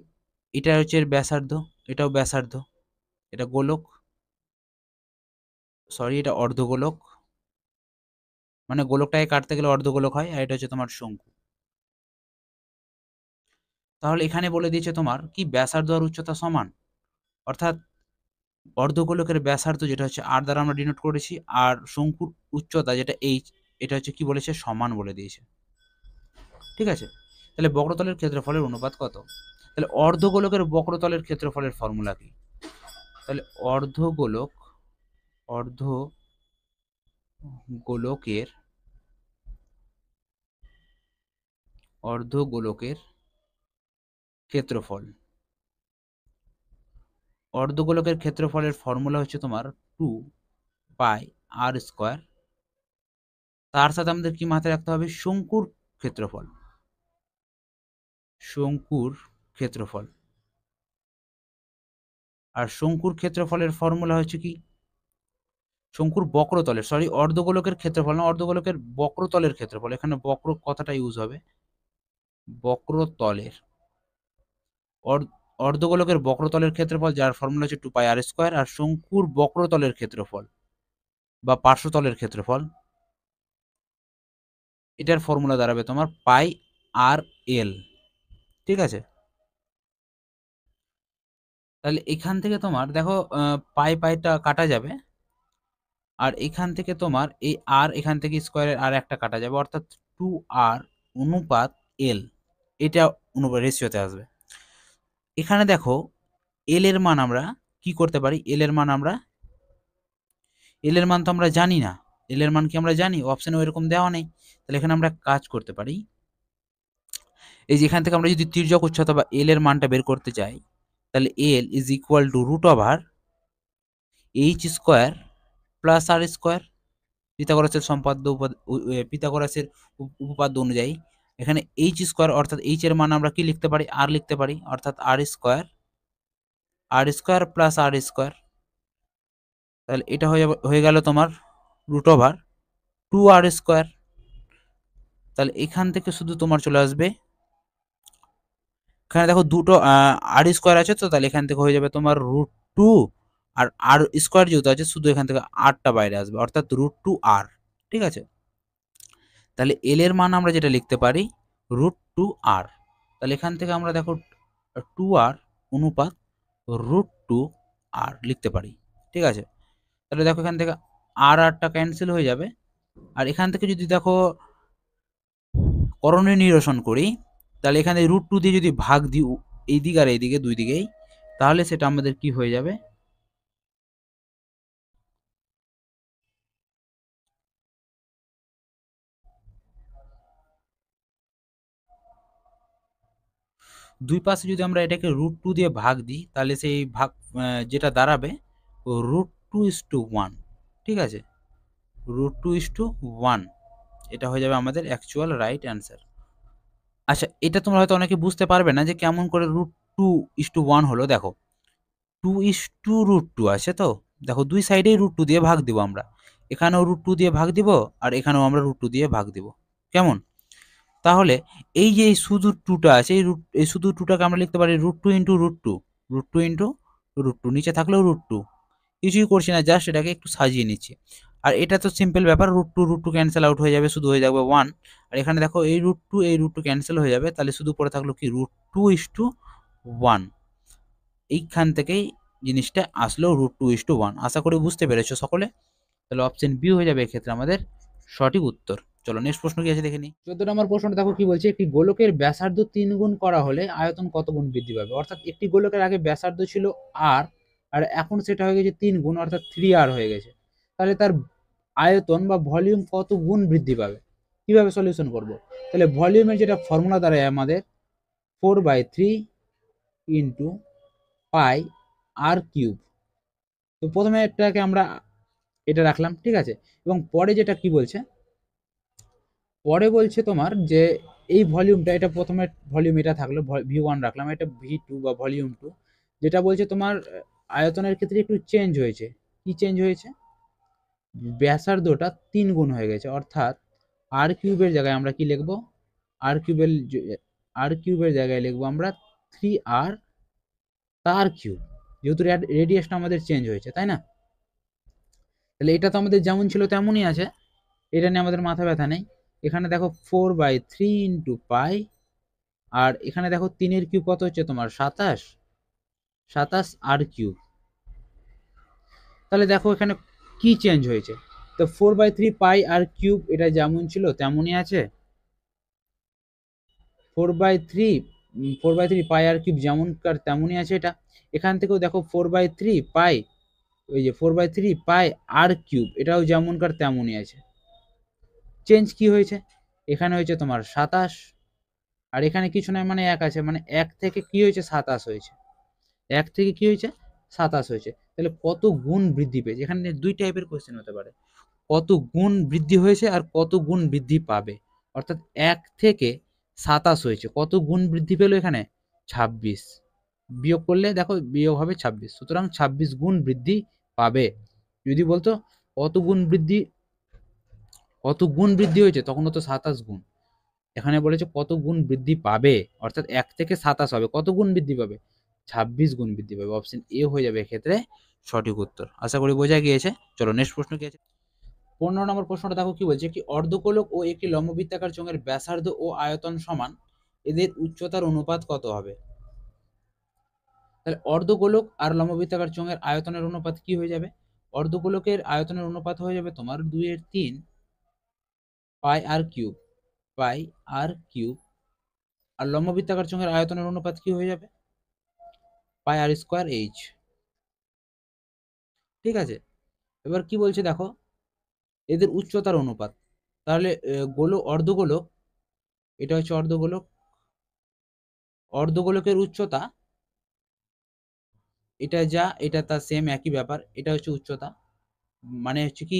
এটা হচ্ছে এর ব্যাসার্ধ, এটাও ব্যাসার্ধ, এটা গোলক, সরি এটা অর্ধগোলক, মানে গোলকটাকে কাটতে গেলে অর্ধগোলক হয়, আর এটা হচ্ছে তোমার শঙ্কু। তাহলে এখানে বলে দিয়েছে তোমার কি ব্যাসার্ধ আর উচ্চতা সমান, অর্থাৎ অর্ধগোলকের ব্যাসার্ধ যেটা হচ্ছে আর দ্বারা আমরা ডিনোট করেছি, আর শঙ্কুর উচ্চতা যেটা এইচ, এটা হচ্ছে কি বলেছে সমান বলে দিয়েছে। ঠিক আছে, তাহলে বক্রতলের ক্ষেত্রফলের অনুপাত কত। তাহলে অর্ধগোলকের বক্রতলের ক্ষেত্রফলের ফর্মুলা কি। তাহলে অর্ধগোলকের অর্ধগোলকের ক্ষেত্রফল, অর্ধগোলকের ক্ষেত্রফলের ফর্মুলা হচ্ছে তোমার 2 পাই আর স্কোয়ার, তার সাথে আমাদের কি মাথায় রাখতে হবে, শঙ্কুর ক্ষেত্রফল। শঙ্কুর ক্ষেত্রফল, আর শঙ্কুর ক্ষেত্রফলের ফর্মুলা হচ্ছে কি, শঙ্কুর বক্রতলের, সরি অর্ধগোলকের ক্ষেত্রফল না, অর্ধগোলকের বক্রতলের ক্ষেত্রফল, এখানে বক্র কথাটা ইউজ হবে, বক্রতলের, অর্ধগোলকের বক্রতলের ক্ষেত্রফল যার ফর্মুলা হচ্ছে 2 পাই আর স্কোয়ার, আর শঙ্কুর বক্রতলের ক্ষেত্রফল বা পার্শ্বতলের ক্ষেত্রফল, এটার ফর্মুলা দাঁড়াবে তোমার পাই আর এল। ঠিক আছে, তাহলে এখান থেকে তোমার দেখো পাই পাইটা কাটা যাবে, আর এখান থেকে তোমার এই আর এখান থেকে স্কোয়ারের আর একটা কাটা যাবে, অর্থাৎ 2r অনুপাত এল, এটা অনুপাত রেশিওতে আসবে। এখানে দেখো এল এর মান আমরা কি করতে পারি, এল এর মান তো আমরা জানি না, এল এর মান কি আমরা জানি, অপশনে ওইরকম দেওয়া নেই। তাহলে এখানে আমরা কাজ করতে পারি, এই যে এখান থেকে আমরা যদি তির্যক উচ্চতা বা এল এর মানটা বের করতে চাই, তাহলে L is equal to root over H square plus R square, পিথাগোরাসের পিথাগোরাসের উপপাদ্য অনুযায়ী এখানে এইচ স্কোয়ার অর্থাৎ এইচ এর মান আমরা কি লিখতে পারি, আর লিখতে পারি, অর্থাৎ আর স্কোয়ার প্লাস আর স্কোয়ার। তাহলে এটা হয়ে গেল তোমার রুট ওভার 2r স্কোয়ার। তাহলে এখান থেকে শুধু তোমার চলে আসবে, এখানে দেখো দুটো আর স্কোয়ার আছে তো, তাহলে এখান থেকে হয়ে যাবে তোমার রুট 2, আর আর স্কোয়ার যেহেতু আছে শুধু এখান থেকে আরটা বাইরে আসবে, অর্থাৎ রুট 2r। ঠিক আছে, তাহলে এল এর মান আমরা যেটা লিখতে পারি রুট 2r। তাহলে এখান থেকে আমরা দেখো 2r অনুপাত রুট 2r লিখতে পারি। ঠিক আছে, তাহলে দেখো এখান থেকে আর আরটা ক্যান্সেল হয়ে যাবে, আর এখান থেকে যদি দেখো করণীয় নিরসন করি, তাহলে এখানে রুট 2 দিয়ে যদি ভাগ দিই এই দিক আর এইদিকে দুই দিকেই, তাহলে সেটা আমাদের কি হয়ে যাবে, দুই পাশে যদি আমরা এটাকে রুট 2 দিয়ে ভাগ দিই, তাহলে সেই ভাগ যেটা দাঁড়াবে রুট 2:1। ঠিক আছে, রুট 2:1, এটা হয়ে যাবে আমাদের অ্যাকচুয়াল রাইট অ্যান্সার। আচ্ছা, এটা তোমরা হয়তো অনেকে বুঝতে পারবে না যে কেমন করে রুট 2:1 হলো। দেখো 2:√2 আছে তো, দেখো দুই সাইডেই রুট 2 দিয়ে ভাগ দিব আমরা, এখানেও রুট 2 দিয়ে ভাগ দিব আর এখানেও আমরা রুট 2 দিয়ে ভাগ দিব। কেমন, তাহলে এই যে শুধু 2টা আছে, এই শুধু 2টাকে আমরা লিখতে পারি root 2 into root 2, root 2 into root 2, নিচে থাকলেও রুট 2, কিছুই করছি না, জাস্ট এটাকে একটু সাজিয়ে নিচ্ছি। আর এটা তো সিম্পল ব্যাপার, রুট 2 ক্যান্সেল আউট হয়ে যাবে, শুধু হয়ে যাবে 1। আর এখানে দেখো এই রুট 2 ক্যান্সেল হয়ে যাবে, তাহলে শুধু পড়ে থাকলো কি রুট 2:1। এইখান থেকেই জিনিসটা আসলো রুট 2:1। আশা করি বুঝতে পেরেছো সকলে। তাহলে অপশন বি হয়ে যাবে এক্ষেত্রে আমাদের সঠিক উত্তর। চলো নেক্সট প্রশ্ন কি আছে দেখে নিই। 14 নম্বর প্রশ্নটা দেখো কি বলছে, একটি গোলকের ব্যাসার্ধ 3 গুণ করা হলে আয়তন কত গুণ বৃদ্ধি পাবে। অর্থাৎ একটি গোলকের আগে ব্যাসার্ধ ছিল আর, আর এখন সেটা হয়ে গেছে 3 গুণ, অর্থাৎ 3r হয়ে গেছে। তাহলে তার আয়তন বা ভলিউম কত গুণ বৃদ্ধি পাবে, কিভাবে সলিউশন করব। তাহলে ভলিউমের যেটা ফর্মুলা দাঁড়ায় আমাদের 4/3 ইন্টু পাই আর কিউব। তো প্রথমে এটাকে আমরা এটা রাখলাম, ঠিক আছে, এবং পরে যেটা কি বলছে, পরে বলছে তোমার যে এই ভলিউমটা, এটা প্রথমে ভলিউম এটা থাকলো v1 রাখলাম, এটা v2 বা ভলিউম 2, যেটা বলছে তোমার আয়তনের ক্ষেত্রে একটু চেঞ্জ হয়েছে। কি চেঞ্জ হয়েছে, ব্যাসার্ধটা 3 গুণ হয়ে গেছে, অর্থাৎ আর কিউবের জায়গায় আমরা কি লিখবো, আর কিউবের জায়গায় লিখবো আমরা 3r তার কিউব, যেহেতু রেডিয়াসটা আমাদের চেঞ্জ হয়েছে, তাই না। তাহলে এটা তো আমাদের যেমন ছিল তেমনই আছে, এটা নিয়ে আমাদের মাথা ব্যথা নেই। এখানে দেখো 4/3 ইন্টু পাই, আর এখানে দেখো 3 কিউব কত হচ্ছে তোমার 27 আর কিউব। তাহলে দেখো এখানে কি চেঞ্জ হয়েছে, তো 4/3 পাই আর কিউব এটা যেমন ছিল তেমনই আছে, 4/3 পাই আর কিউব যেমনকার তেমনই আছে এটা। এখান থেকেও দেখো 4/3 পাই, ওই যে 4/3 পাই আর কিউব এটাও যেমনকার তেমনই আছে। চেঞ্জ কি হয়েছে, এখানে হয়েছে তোমার 27, আর এখানে কিছু নয় মানে 1 আছে, মানে 1 থেকে কি হয়েছে 27 হয়েছে, 1 থেকে কি হয়েছে 27 হয়েছে, তাহলে কত গুণ বৃদ্ধি পেয়েছে? এখানে দুই টাইপের কোশ্চেন হতে পারে, কত গুণ বৃদ্ধি হয়েছে আর কত গুণ বৃদ্ধি পাবে। অর্থাৎ 1 থেকে 27 হয়েছে, কত গুণ বৃদ্ধি পেল এখানে? 26। বিয়োগ করলে দেখো বিয়োগ হবে 26, সুতরাং 26 গুণ বৃদ্ধি পাবে। যদি বলতো কত গুণ বৃদ্ধি হয়েছে, তখন হতো 27 গুণ। এখানে বলেছে কত গুণ বৃদ্ধি পাবে, অর্থাৎ 1 থেকে 27 হবে, কত গুণ বৃদ্ধি পাবে? 26 গুণ বৃদ্ধি পাবে। অপশন এ হয়ে যাবে এক্ষেত্রে সঠিক উত্তর। আশা করি বোঝা গিয়েছে। চলো নেক্সট প্রশ্ন কি আছে। 15 নম্বর প্রশ্নটা দেখো কি বলছে, একটি অর্ধগোলক ও একটি লম্ববৃত্তাকার চোঙের ব্যাসার্ধ ও আয়তন সমান, এদের উচ্চতার অনুপাত কত হবে? তাহলে অর্ধগোলক আর লম্ববৃত্তাকার চোঙের আয়তনের অনুপাত কি হয়ে যাবে? অর্ধগোলকের আয়তনের অনুপাত হয়ে যাবে তোমার 2/3 পাই আর কিউব, পাই আর কিউব। আর লম্ববৃত্তাকার চোঙের আয়তনের অনুপাত কি হয়ে যাবে? পাই আর স্কোয়ার এইচ। ঠিক আছে, এবার কি বলছে দেখো, এদের উচ্চতার অনুপাত। তাহলে অর্ধগোলক, এটা হচ্ছে অর্ধগোলক, অর্ধগোলকের উচ্চতা এটা যা, এটা তার সেম একই ব্যাপার, এটা হচ্ছে উচ্চতা। মানে হচ্ছে কি,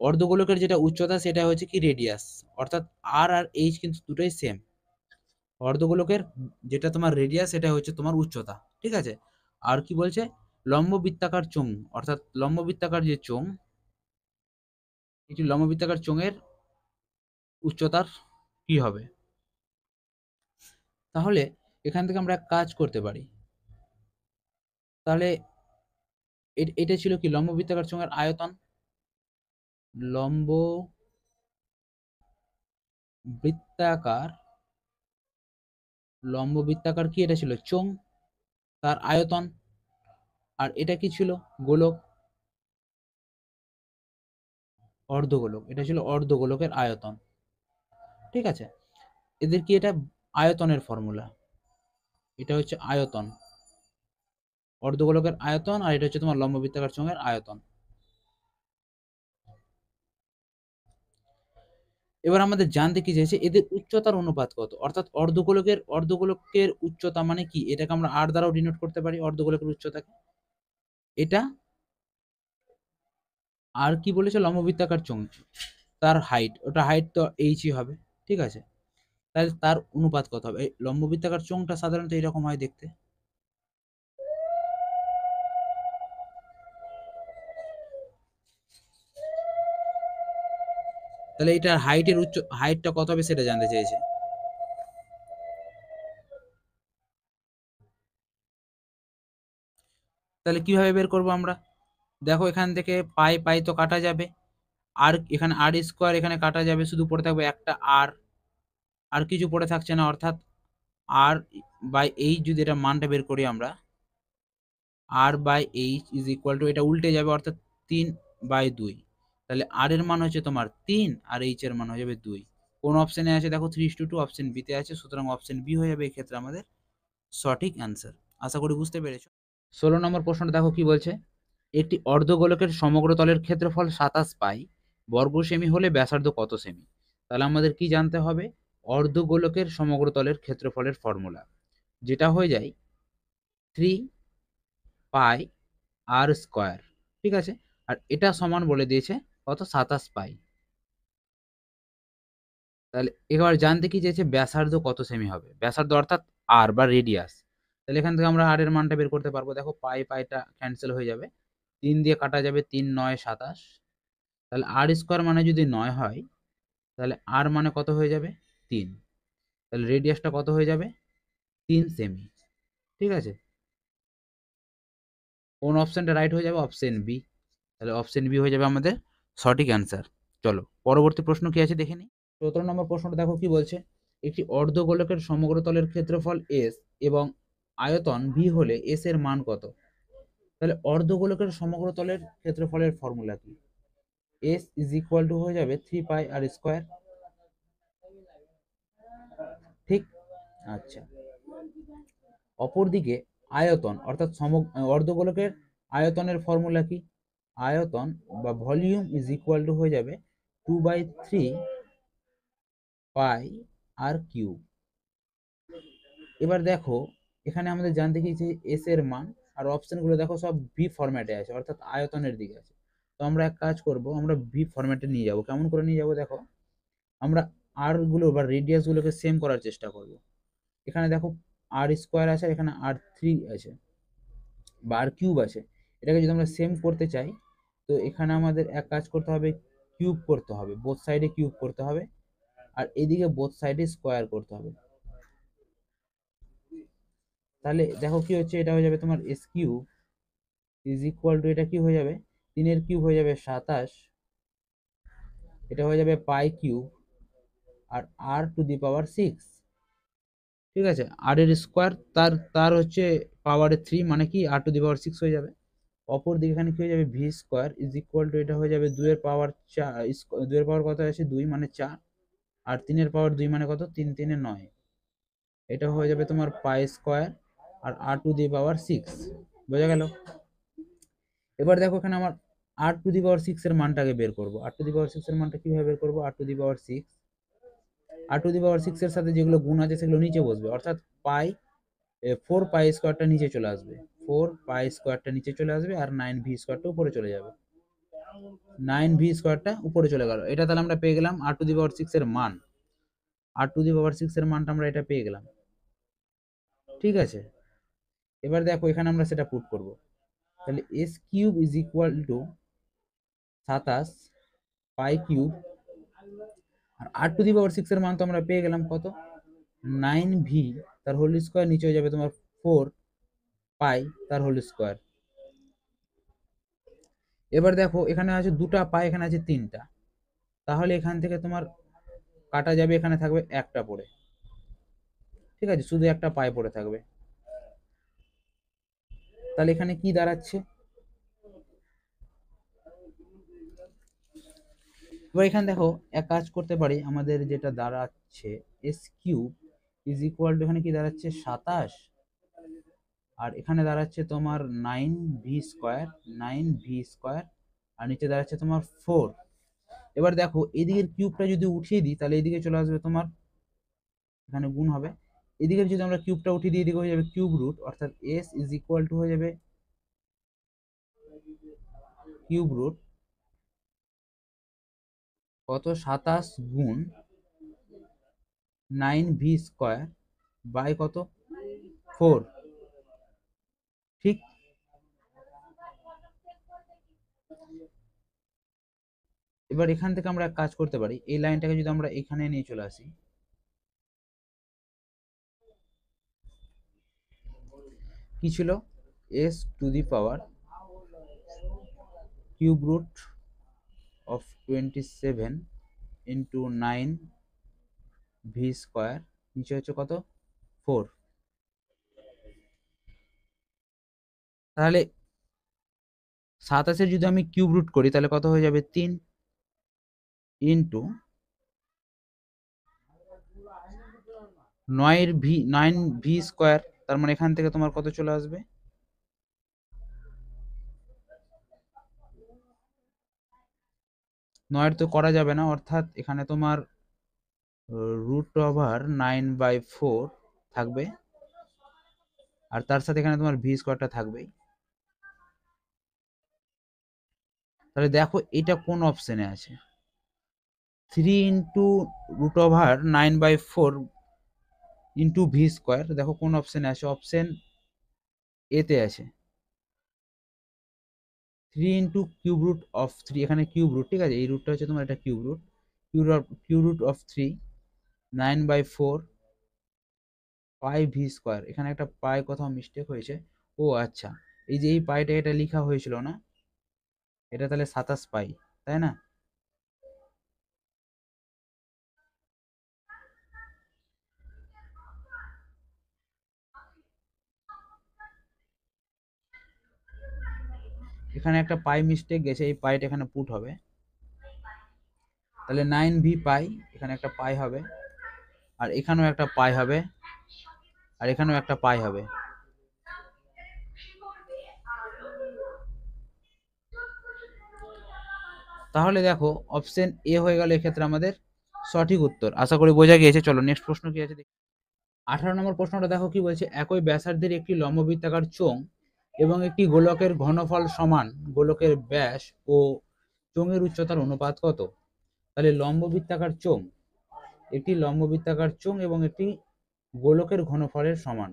অর্ধগোলকের যেটা উচ্চতা সেটা হচ্ছে কি রেডিয়াস, অর্থাৎ আর আর এইচ কিন্তু দুটোই সেম। অর্ধগোলকের যেটা তোমার রেডিয়াস সেটা হচ্ছে তোমার উচ্চতা। ঠিক আছে, আর কি বলছে, লম্ব বৃত্তাকার চোঙ, অর্থাৎ লম্ব বৃত্তাকার যে চোঙ, এটি লম্ব বৃত্তাকার চোঙের উচ্চতার কি হবে? তাহলে এখান থেকে আমরা এক কাজ করতে পারি। তাহলে এটা ছিল কি লম্ব বৃত্তাকার চোঙের আয়তন, লম্ব বৃত্তাকার, লম্ব বৃত্তাকার কি এটা ছিল চোঙ, তার আয়তন। আর এটা কি ছিল? গোলক, অর্ধগোলক, এটা ছিল অর্ধগোলকের আয়তন। ঠিক আছে, এদের কি এটা আয়তনের ফর্মুলা, এটা হচ্ছে আয়তন, অর্ধগোলকের আয়তন, আর এটা হচ্ছে তোমার লম্ব বৃত্তাকার চোঙের আয়তন। এবার আমাদের জানতে কি চাইছে, এদের উচ্চতার অনুপাত কত, অর্থাৎ অর্ধগোলকের উচ্চতা মানে কি, এটাকে আমরা আর দ্বারাও ডিনোট করতে পারি অর্ধগোলকের উচ্চতাকে। এটা আর কি বলেছে, লম্ববৃত্তাকার চোঙ, তার হাইট, ওটা হাইট তো এইচই হবে। ঠিক আছে, তাহলে তার অনুপাত কত হবে? এই লম্ববৃত্তাকার চোঙটা সাধারণত এরকম হয় দেখতে। তাহলে এটার হাইটটা কত হবে সেটা জানতে চেয়েছে। তাহলে কিভাবে বের করবো আমরা? দেখো এখান থেকে পাই পাই তো কাটা যাবে, আর এখানে আর স্কোয়ার এখানে কাটা যাবে, শুধু পড়ে থাকবে একটা আর, আর কিছু পড়ে থাকছে না, অর্থাৎ আর বাই এইচ, যদি এটা মানটা বের করি আমরা, R by H is equal to, এটা উল্টে যাবে, অর্থাৎ 3/2। তাহলে আর এর মান হচ্ছে তোমার 3 আর এইচ এর মান হয়ে যাবে 2। কোন অপশনে আছে দেখো, 3:2 অপশন বি তে আছে, সুতরাং অপশন বি হয়ে যাবে এক্ষেত্রে আমাদের সঠিক অ্যান্সার। আশা করি বুঝতে পেরেছো। 16 নম্বর প্রশ্নটা দেখো কি বলছে, একটি অর্ধগোলকের সমগ্র তলের ক্ষেত্রফল 27 পাই বর্গ সেমি হলে ব্যাসার্ধ কত সেমি? তাহলে আমাদের কি জানতে হবে, অর্ধগোলকের সমগ্র তলের ক্ষেত্রফলের ফর্মুলা, যেটা হয়ে যায় 3 পাই আর স্কোয়ার। ঠিক আছে, আর এটা সমান বলে দিয়েছে কত, 27 পাই। তাহলে এবার জানতে কি চেয়েছে, ব্যাসার্ধ কত সেমি হবে, ব্যাসার্ধ অর্থাৎ আর বা রেডিয়াস। তাহলে এখান থেকে আমরা আর এর মানটা বের করতে পারবো। দেখো পাই পাইটা ক্যান্সেল হয়ে যাবে, 3 দিয়ে কাটা যাবে, 3 9 27। তাহলে আর স্কোয়ার মানে যদি 9 হয়, তাহলে আর মানে কত হয়ে যাবে, 3। তাহলে রেডিয়াসটা কত হয়ে যাবে, 3 সেমি। ঠিক আছে, কোন অপশনটা রাইট হয়ে যাবে, অপশন বি। তাহলে অপশন বি হয়ে যাবে আমাদের সঠিক অ্যান্সার। চলো পরবর্তী প্রশ্ন কি আছে দেখে নিই। 17 নম্বর প্রশ্নটা দেখো কি বলছে, একটি অর্ধগোলকের সমগ্র তলের ক্ষেত্রফল এস এবং আয়তন ভি হলে এস এর মান কত? তাহলে অর্ধগোলকের সমগ্র তলের ক্ষেত্রফলের ফর্মুলা কি, এস ইজ ইকুয়াল টু হয়ে যাবে 3 পাই আর স্কোয়ার। ঠিক, আচ্ছা। অপরদিকে আয়তন, অর্থাৎ অর্ধগোলকের আয়তনের ফর্মুলা কি, আয়তন বা ভলিউম ইজ ইকুয়াল টু হয়ে যাবে 2/3 পাই আর কিউব। এবার দেখো এখানে আমাদের জানতে চাইছে এস এর মান আর অপশনগুলো দেখো সব ভি ফরম্যাটে আছে, অর্থাৎ আয়তনের দিকে আছে। তো আমরা এক কাজ করব, আমরা ভি ফরম্যাটে নিয়ে যাব। কেমন করে নিয়ে যাব দেখো, আমরা আর গুলো বা রেডিয়াস গুলোকে সেম করার চেষ্টা করব। এখানে দেখো আর স্কোয়ার আছে, এখানে আর থ্রি আছে বা আর কিউব আছে। এটাকে যদি আমরা সেম করতে চাই, তো এখানে আমাদের এক কাজ করতে হবে, কিউব করতে হবে, বোথ সাইডে কিউব করতে হবে, আর এদিকে বোথ সাইডে স্কোয়ার করতে হবে। তাহলে দেখো কি হচ্ছে, এটা হয়ে যাবে তোমার S cube is equal to, এটা কি হয়ে যাবে, 3 এর কিউব হয়ে যাবে 27, এটা হয়ে যাবে পাই কিউব, আর আর টু দি পাওয়ার 6। ঠিক আছে, আর এর স্কোয়ার তার তার হচ্ছে পাওয়ারে 3, মানে কি আর টু দি পাওয়ার 6 হয়ে যাবে। অপর দিকে এখানে কি হয়ে যাবে, V square is equal to, এটা হয়ে যাবে 2 এর পাওয়ার 4, 2 এর পাওয়ার কত আছে 2 মানে 4, আর 3 এর পাওয়ার 2 মানে কত 3 3 এ 9, এটা হয়ে যাবে তোমার পাই square R R to the power 6। বোঝা গেল? এবার দেখো এখানে আমার আর টু দি পাওয়ার 6 এর মানটাকে বের করবো। আর টু দি পাওয়ার 6 এর মানটা কিভাবে বের করবো, আর to the power 6, R to the power 6 এর সাথে যেগুলো গুণ আছে সেগুলো নিচে বসবে, অর্থাৎ পাই 4 পাই স্কোয়ারটা নিচে চলে আসবে, 4 পাই স্কোয়ারটা নিচে চলে আসবে, আর 9 ভি স্কোয়ারটা উপরে চলে যাবে, 9 ভি স্কোয়ারটা উপরে চলে গেল। এটা তাহলে আমরা পেয়ে গেলাম আর টু দি পাওয়ার 6 এর মান। আর টু দি পাওয়ার 6 এর মানটা আমরা এটা পেয়ে গেলাম। ঠিক আছে, এবার দেখো এখানে আমরা সেটা পুট করব। তাহলে S cube is equal to 27 pi cube, আর আর টু দি পাওয়ার 6 এর মান তো আমরা পেয়ে গেলাম কত, 9 ভি তার হোল স্কোয়ার, নিচে হয়ে যাবে তোমার 4 পাই তার হোল স্কোয়ার। এবার দেখো এখানে আছে দুটা পাই, এখানে আছে তিনটা, তাহলে এখান থেকে তোমার কাটা যাবে, এখানে থাকবে একটা পড়ে। ঠিক আছে, শুধু একটা পাই পড়ে থাকবে। তাহলে এখানে কি দাঁড়াচ্ছে, এবার এখানে দেখো এক কাজ করতে পারি, আমাদের যেটা দাঁড়াচ্ছে S cube is equal two, এখানে কি দাঁড়াচ্ছে 27, আর এখানে দাঁড়াচ্ছে তোমার 9 ভি স্কোয়ার, 9 ভি স্কোয়ার, আর নিচে দাঁড়াচ্ছে তোমার 4। এবার দেখো এদিকের কিউবটা যদি উঠিয়ে দিই, তাহলে এদিকে চলে আসবে তোমার, এখানে গুণ হবে, এদিকে যদি আমরা কিউবটা উঠিয়ে দিই, এদিকে হয়ে যাবে কিউব রুট, অর্থাৎ এস ইজ ইকুয়াল টু হয়ে যাবে কিউব রুট কত 27 গুণ 9 ভি স্কোয়ার বাই কত 4। ঠিক, এবার এখান থেকে আমরা এক কাজ করতে পারি, এই লাইনটাকে যদি আমরা এখানে নিয়ে চলে আসি, কি ছিল, s to the power cube root of 27 into 9 v square, নিচে হচ্ছে কত 4। তাহলে 27-এর যদি আমি কিউব রুট করি, তাহলে কত হয়ে যাবে 3 ইন্টু 9 ভি স্কোয়ার, তার মানে এখান থেকে তোমার কত চলে আসবে, 9 তো করা যাবে না, অর্থাৎ এখানে তোমার রুট ওভার 9/4 থাকবে, আর তার সাথে এখানে তোমার ভি স্কোয়ারটা থাকবেই। তাহলে দেখো এটা কোন অপশনে আছে, 3 into root over 9/4 into v square, দেখো কোন অপশনে আছে, অপশন এতে আছে 3 ইন্টু কিউব রুট অফ 3, এখানে কিউব রুট, ঠিক আছে, এই রুটটা হচ্ছে তোমার, এটা cube root, cube root of 3 9/4 pi v square, এখানে একটা পাই কোথাও মিস্টেক হয়েছে। ও আচ্ছা, এই যে এই পাইটা এটা লেখা হয়েছিল না, এটা তাহলে 27 পাই, তাই না? এখানে একটা পাই মিস্টেক গেছে, এই পাইটা এখানে পুট হবে, তাহলে 9 ভি পাই, এখানে একটা পাই হবে, আর এখানেও একটা পাই হবে, আর এখানেও একটা পাই হবে। তাহলে দেখো অপশন এ হয়ে গেল এক্ষেত্রে আমাদের সঠিক উত্তর। আশা করি বোঝা গিয়েছে। চলো নেক্সট প্রশ্ন কি আছে দেখি। 18 নম্বর প্রশ্নটা দেখো কি বলছে, একই ব্যাসার্ধের একটি লম্ববৃত্তাকার চোঙ এবং একটি গোলকের ঘনফল সমান গোলকের ব্যাস ও চোঙের উচ্চতার অনুপাত কত? তাহলে লম্ববৃত্তাকার চোঙ, একটি লম্ববৃত্তাকার চোঙ এবং একটি গোলকের ঘনফলের সমান।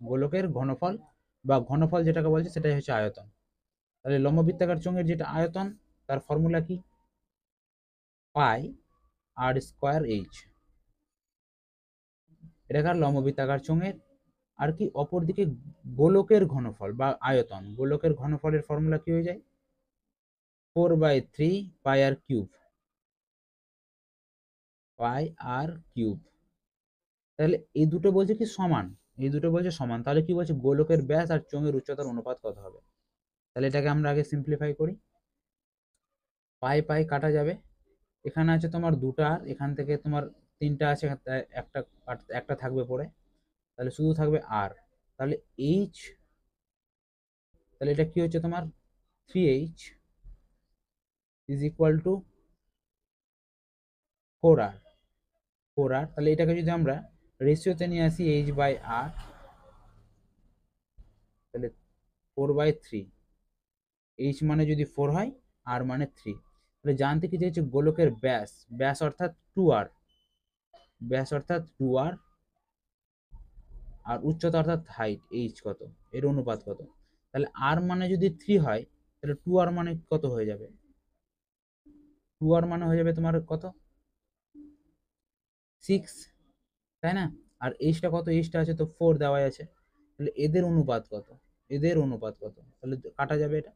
গোলকের ঘনফল বা ঘনফল যেটাকে বলছে সেটাই হচ্ছে আয়তন। তাহলে লম্ববৃত্তাকার চোঙের যেটা আয়তন তার ফর্মুলা কি? পাই আর স্কোয়ার এইচ। এটাকার লম্ববৃত্তাকার চোঙের। আর কি অপরদিকে গোলকের ঘনফল বা আয়তন, গোলকের ঘনফলের ফর্মুলা কি হয়ে যায়? 4/3 পাই আর কিউব, পাই আর কিউব। তাহলে এই দুটো বলছে কি সমান, এই দুটো বলছে সমান। তাহলে কি বলছে? গোলকের ব্যাস আর চোঙের উচ্চতার অনুপাত কত হবে? তাহলে এটাকে আমরা আগে সিম্পলিফাই করি। পাই পাই কাটা যাবে, এখানে আছে তোমার দুটা, এখান থেকে তোমার তিনটা আছে, একটা একটা থাকবে পরে, তাহলে শুধু থাকবে আর। তাহলে এইচ, তাহলে এটা কি হচ্ছে তোমার 3h is equal two 4r, 4r। তাহলে এটাকে যদি আমরা রেশিওতে নিয়ে আসি h/r, তাহলে 4/3, h মানে যদি 4 হয়, r মানে 3। তাহলে জানতে কি চাইছে? গোলকের ব্যাস, ব্যাস অর্থাৎ 2r, ব্যাস অর্থাৎ 2r, আর উচ্চতা অর্থাৎ হাইট h কত, এর অনুপাত কত। তাহলে r মানে যদি 3 হয় তাহলে 2r মানে কত হয়ে যাবে? 2r মানে হয়ে যাবে তোমার কত? 6, তাই না? আর এইচটা কত? এইচটা আছে তো 4 দেওয়াই আছে। তাহলে এদের অনুপাত কত? এদের অনুপাত কত? তাহলে কাটা যাবে এটা,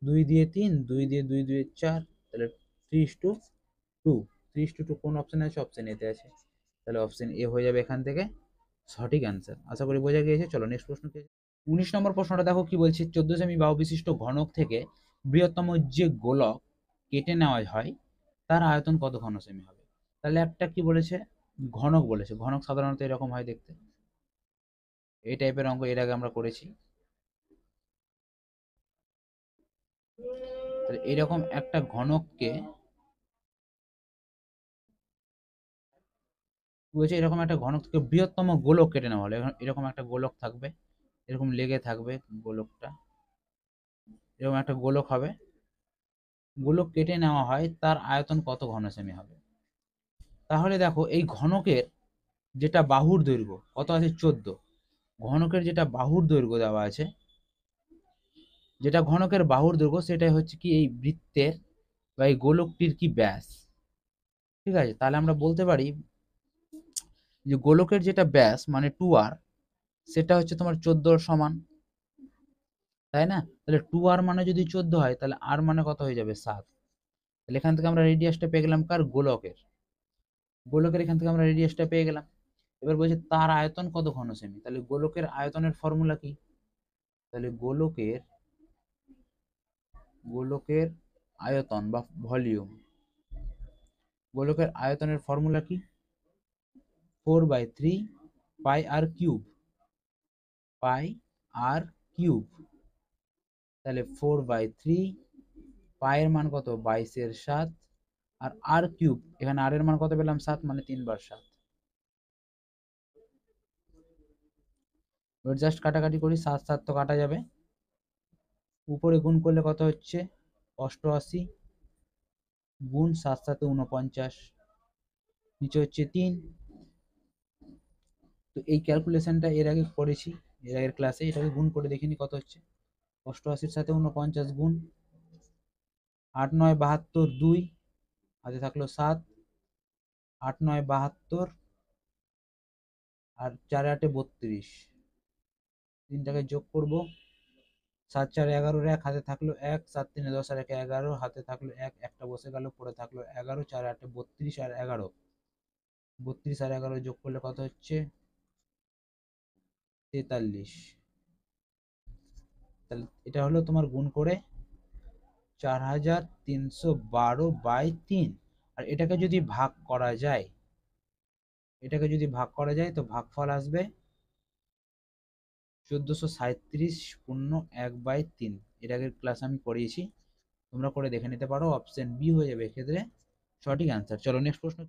2 দিয়ে 3, 2 দিয়ে 2, 2 4, তাহলে 3:2, 3:2 কোন অপশনে আছে? অপশন এতে আছে। তাহলে অপশন এ হয়ে যাবে এখান থেকে সঠিক অ্যান্সার। আশা করি বোঝা গিয়েছে। চলো নেক্সট প্রশ্ন কি? 19 নম্বর প্রশ্নটা দেখো কি বলছে? 14 সেমি বাহু বিশিষ্ট ঘনক থেকে বৃহত্তম যে গোলক কেটে নেওয়া হয় তার আয়তন কত ঘন সেমি হবে? তাহলে একটা কি বলেছে? ঘনক বলেছে। ঘনক সাধারণত এরকম হয় দেখতে, এই টাইপের অঙ্ক এর আগে আমরা করেছি। তাহলে এরকম একটা ঘনককে বলছে, এরকম একটা ঘনক থেকে বৃহত্তম গোলক কেটে নেওয়া হলো। এরকম একটা গোলক থাকবে, এরকম লেগে থাকবে গোলকটা, এরকম একটা গোলক হবে, গোলক কেটে নেওয়া হয়, তার আয়তন কত ঘন সেমি হবে? তাহলে দেখো এই ঘনকের যেটা বাহুর দৈর্ঘ্য কত আছে? 14। ঘনকের যেটা বাহুর দৈর্ঘ্য দেওয়া আছে, যেটা ঘনকের বাহুর দৈর্ঘ্য সেটাই হচ্ছে কি এই বৃত্তের বা এই গোলকটির কি ব্যাস। ঠিক আছে, তাহলে আমরা বলতে পারি যে গোলকের যেটা ব্যাস মানে 2r, সেটা হচ্ছে তোমার 14 সমান, তাই না? তাহলে 2r মানে যদি 14 হয় তাহলে r মানে কত হয়ে যাবে? 7। তাহলে এখান থেকে আমরা রেডিয়াসটা পেয়ে গেলাম কার? গোলকের। গোলকের এখান থেকে আমরা রেডিয়াসটা পেয়ে গেলাম। এবার বলছে তার আয়তন কত ঘন সেমি। তাহলে গোলকের আয়তনের ফর্মুলা কি? তাহলে গোলকের আয়তন বা ভলিউম, গোলকের আয়তনের ফর্মুলা কি? 4/3 পাই আর কিউব, পাই আর কিউব। তাহলে 4/3, পায়ের মান কত? 22/7, আর আর কিউব, এখানে আর এর মান কত পেলাম? 7, মানে 3/7। এবার জাস্ট কাটাকাটি করি, 7 7 তো কাটা যাবে, উপরে গুণ করলে কত হচ্ছে? 88 গুণ 7 7 49, নিচে হচ্ছে 3। তো এই ক্যালকুলেশনটা এর আগে করেছি, এর আগের ক্লাসে। এটাকে গুণ করে দেখিনি কত হচ্ছে। 88-র সাথে 49 গুণ, 8 9 72, 2 হাতে থাকলো 7, 8 9 72, আর 4 8 32, তিনটাকে যোগ করব, 7 4 11, 1 হাতে থাকলো 1, 7 3 10 আর 1 11, হাতে থাকলো 1, একটা বসে গেল, পরে থাকলো 11, 4 8 32 আর 11, 32 আর 11 যোগ করলে কত হচ্ছে? 43। তাহলে এটা হলো তোমার গুণ করে 4312/3। আর এটাকে যদি ভাগ করা যায়, এটাকে যদি ভাগ করা যায় তো ভাগফল আসবে 1437.1/3। এর আগের ক্লাস আমি করিয়েছি, তোমরা করে দেখে নিতে পারো। অপশন বি হয়ে যাবে এক্ষেত্রে সঠিক অ্যান্সার। চলো নেক্সট প্রশ্ন।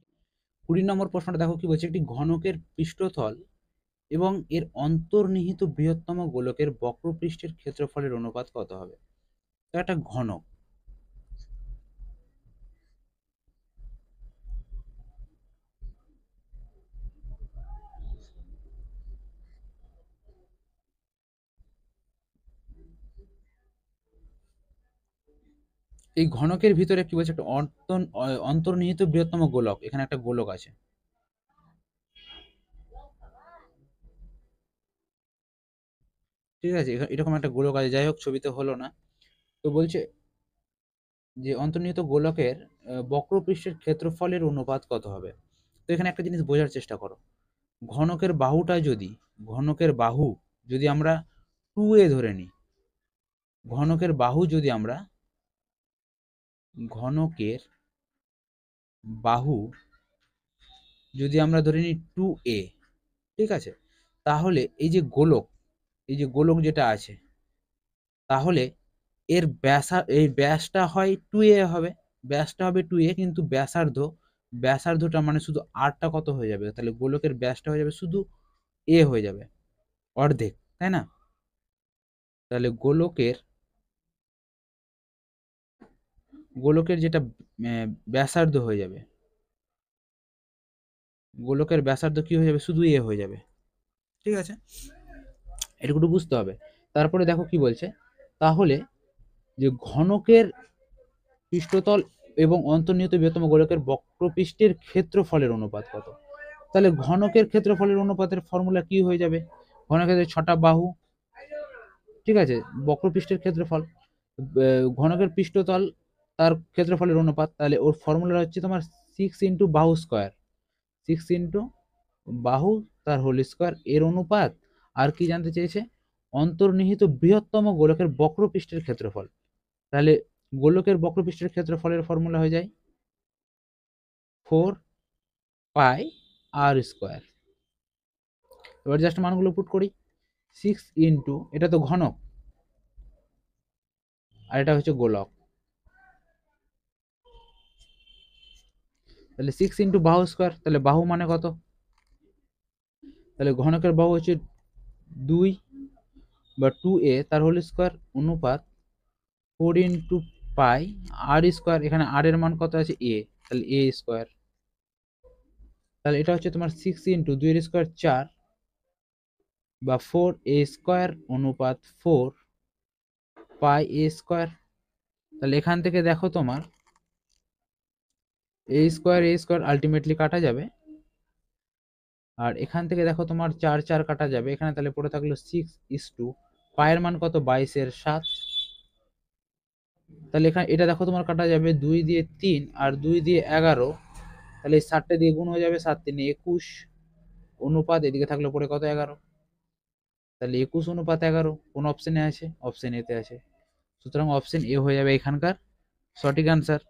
20 নম্বর প্রশ্নটা দেখো কি বলছে? একটি ঘনকের পৃষ্ঠতল এবং এর অন্তর্নিহিত বৃহত্তম গোলকের বক্রপৃষ্ঠের ক্ষেত্রফলের অনুপাত কত হবে? তো একটা ঘনক, এই ঘনকের ভিতরে কি বলছে, একটা অন্তর্নিহিত বৃহত্তম গোলক, এখানে একটা গোলক আছে। ঠিক আছে, এরকম একটা গোলক আছে, যাই হোক ছবিতে হলো না। তো বলছে যে অন্তর্নিহিত গোলকের বক্রপৃষ্ঠের ক্ষেত্রফলের অনুপাত কত হবে। তো এখানে একটা জিনিস বোঝার চেষ্টা করো, ঘনকের বাহুটা যদি, ঘনকের বাহু যদি আমরা 2a ধরে নিই, ঘনকের বাহু যদি আমরা, ঘনকের বাহু যদি আমরা ধরে নিই 2a, ঠিক আছে, তাহলে এই যে গোলক, এই যে গোলক যেটা আছে, তাহলে এর এই ব্যাসটা হয় 2a হবে, ব্যাসটা হবে 2a, কিন্তু ব্যাসার্ধটা মানে শুধু আরটা কত হয়ে যাবে, তাহলে গোলকের ব্যাসটা হয়ে যাবে শুধু a হয়ে যাবে, অর্ধেক, তাই না? তাহলে গোলকের যেটা ব্যাসার্ধ হয়ে যাবে, গোলকের ব্যাসার্ধ কি হয়ে যাবে, শুধু a হয়ে যাবে। ঠিক আছে, এটুকু বুঝতে হবে। তারপরে দেখো কি বলছে, তাহলে যে ঘনকের পৃষ্ঠতল এবং অন্তর্নিহিত বৃহত্তম গোলকের বক্রপৃষ্ঠের ক্ষেত্রফলের অনুপাত কত। তাহলে ঘনকের ক্ষেত্রফলের অনুপাতের ফর্মুলা কি হয়ে যাবে, ঘনকের 6টা বাহু, ঠিক আছে, বক্রপৃষ্ঠের ক্ষেত্রফল, ঘনকের পৃষ্ঠতল তার ক্ষেত্রফলের অনুপাত, তাহলে ওর ফর্মুলা হচ্ছে তোমার 6 × বাহু স্কোয়ার, 6 × বাহু তার হোল স্কোয়ার এর অনুপাত। আর কি জানতে চেয়েছে, অন্তর্নিহিত বৃহত্তম গোলকের বক্রপৃষ্ঠের ক্ষেত্রফল। তাহলে গোলকের বক্রপৃষ্ঠের ক্ষেত্রফলের ফর্মুলা হয়ে যায় 4πr²। এবার জাস্ট মানগুলো পুট করি, 6 × এটা তো ঘনক আর এটা হচ্ছে গোলক, তাহলে 6 × বাহু স্কোয়ার, তাহলে বাহু মানে কত, তাহলে ঘনকের বাহু হচ্ছে 2 বা 2a তার হোল স্কোয়ার অনুপাত 4 × πr², এখানে r এর মান কত আছে a, তাহলে a স্কোয়ার, তাহলে এটা হচ্ছে তোমার 6 × 2 এর স্কোয়ার 4 বা 4a² অনুপাত 4πa²। তাহলে এখান থেকে দেখো তোমার a² আলটিমেটলি কাটা যাবে, আর এখান থেকে দেখো তোমার 4 4 কাটা যাবে, এখানে তাহলে পড়ে থাকলো 6 পায়ের মান কত, 22/7। তাহলে এখানে এটা দেখো তোমার কাটা যাবে 2 দিয়ে 3 আর 2 দিয়ে 11, তাহলে এই 7টা দিয়ে গুণ হয়ে যাবে, 7 × 3 = 21 অনুপাত এদিকে থাকলো পরে কত, 11, তাহলে 21/11 কোন অপশনে আছে, অপশন এতে আছে, সুতরাং অপশন এ হয়ে যাবে এখানকার সঠিক আনসার।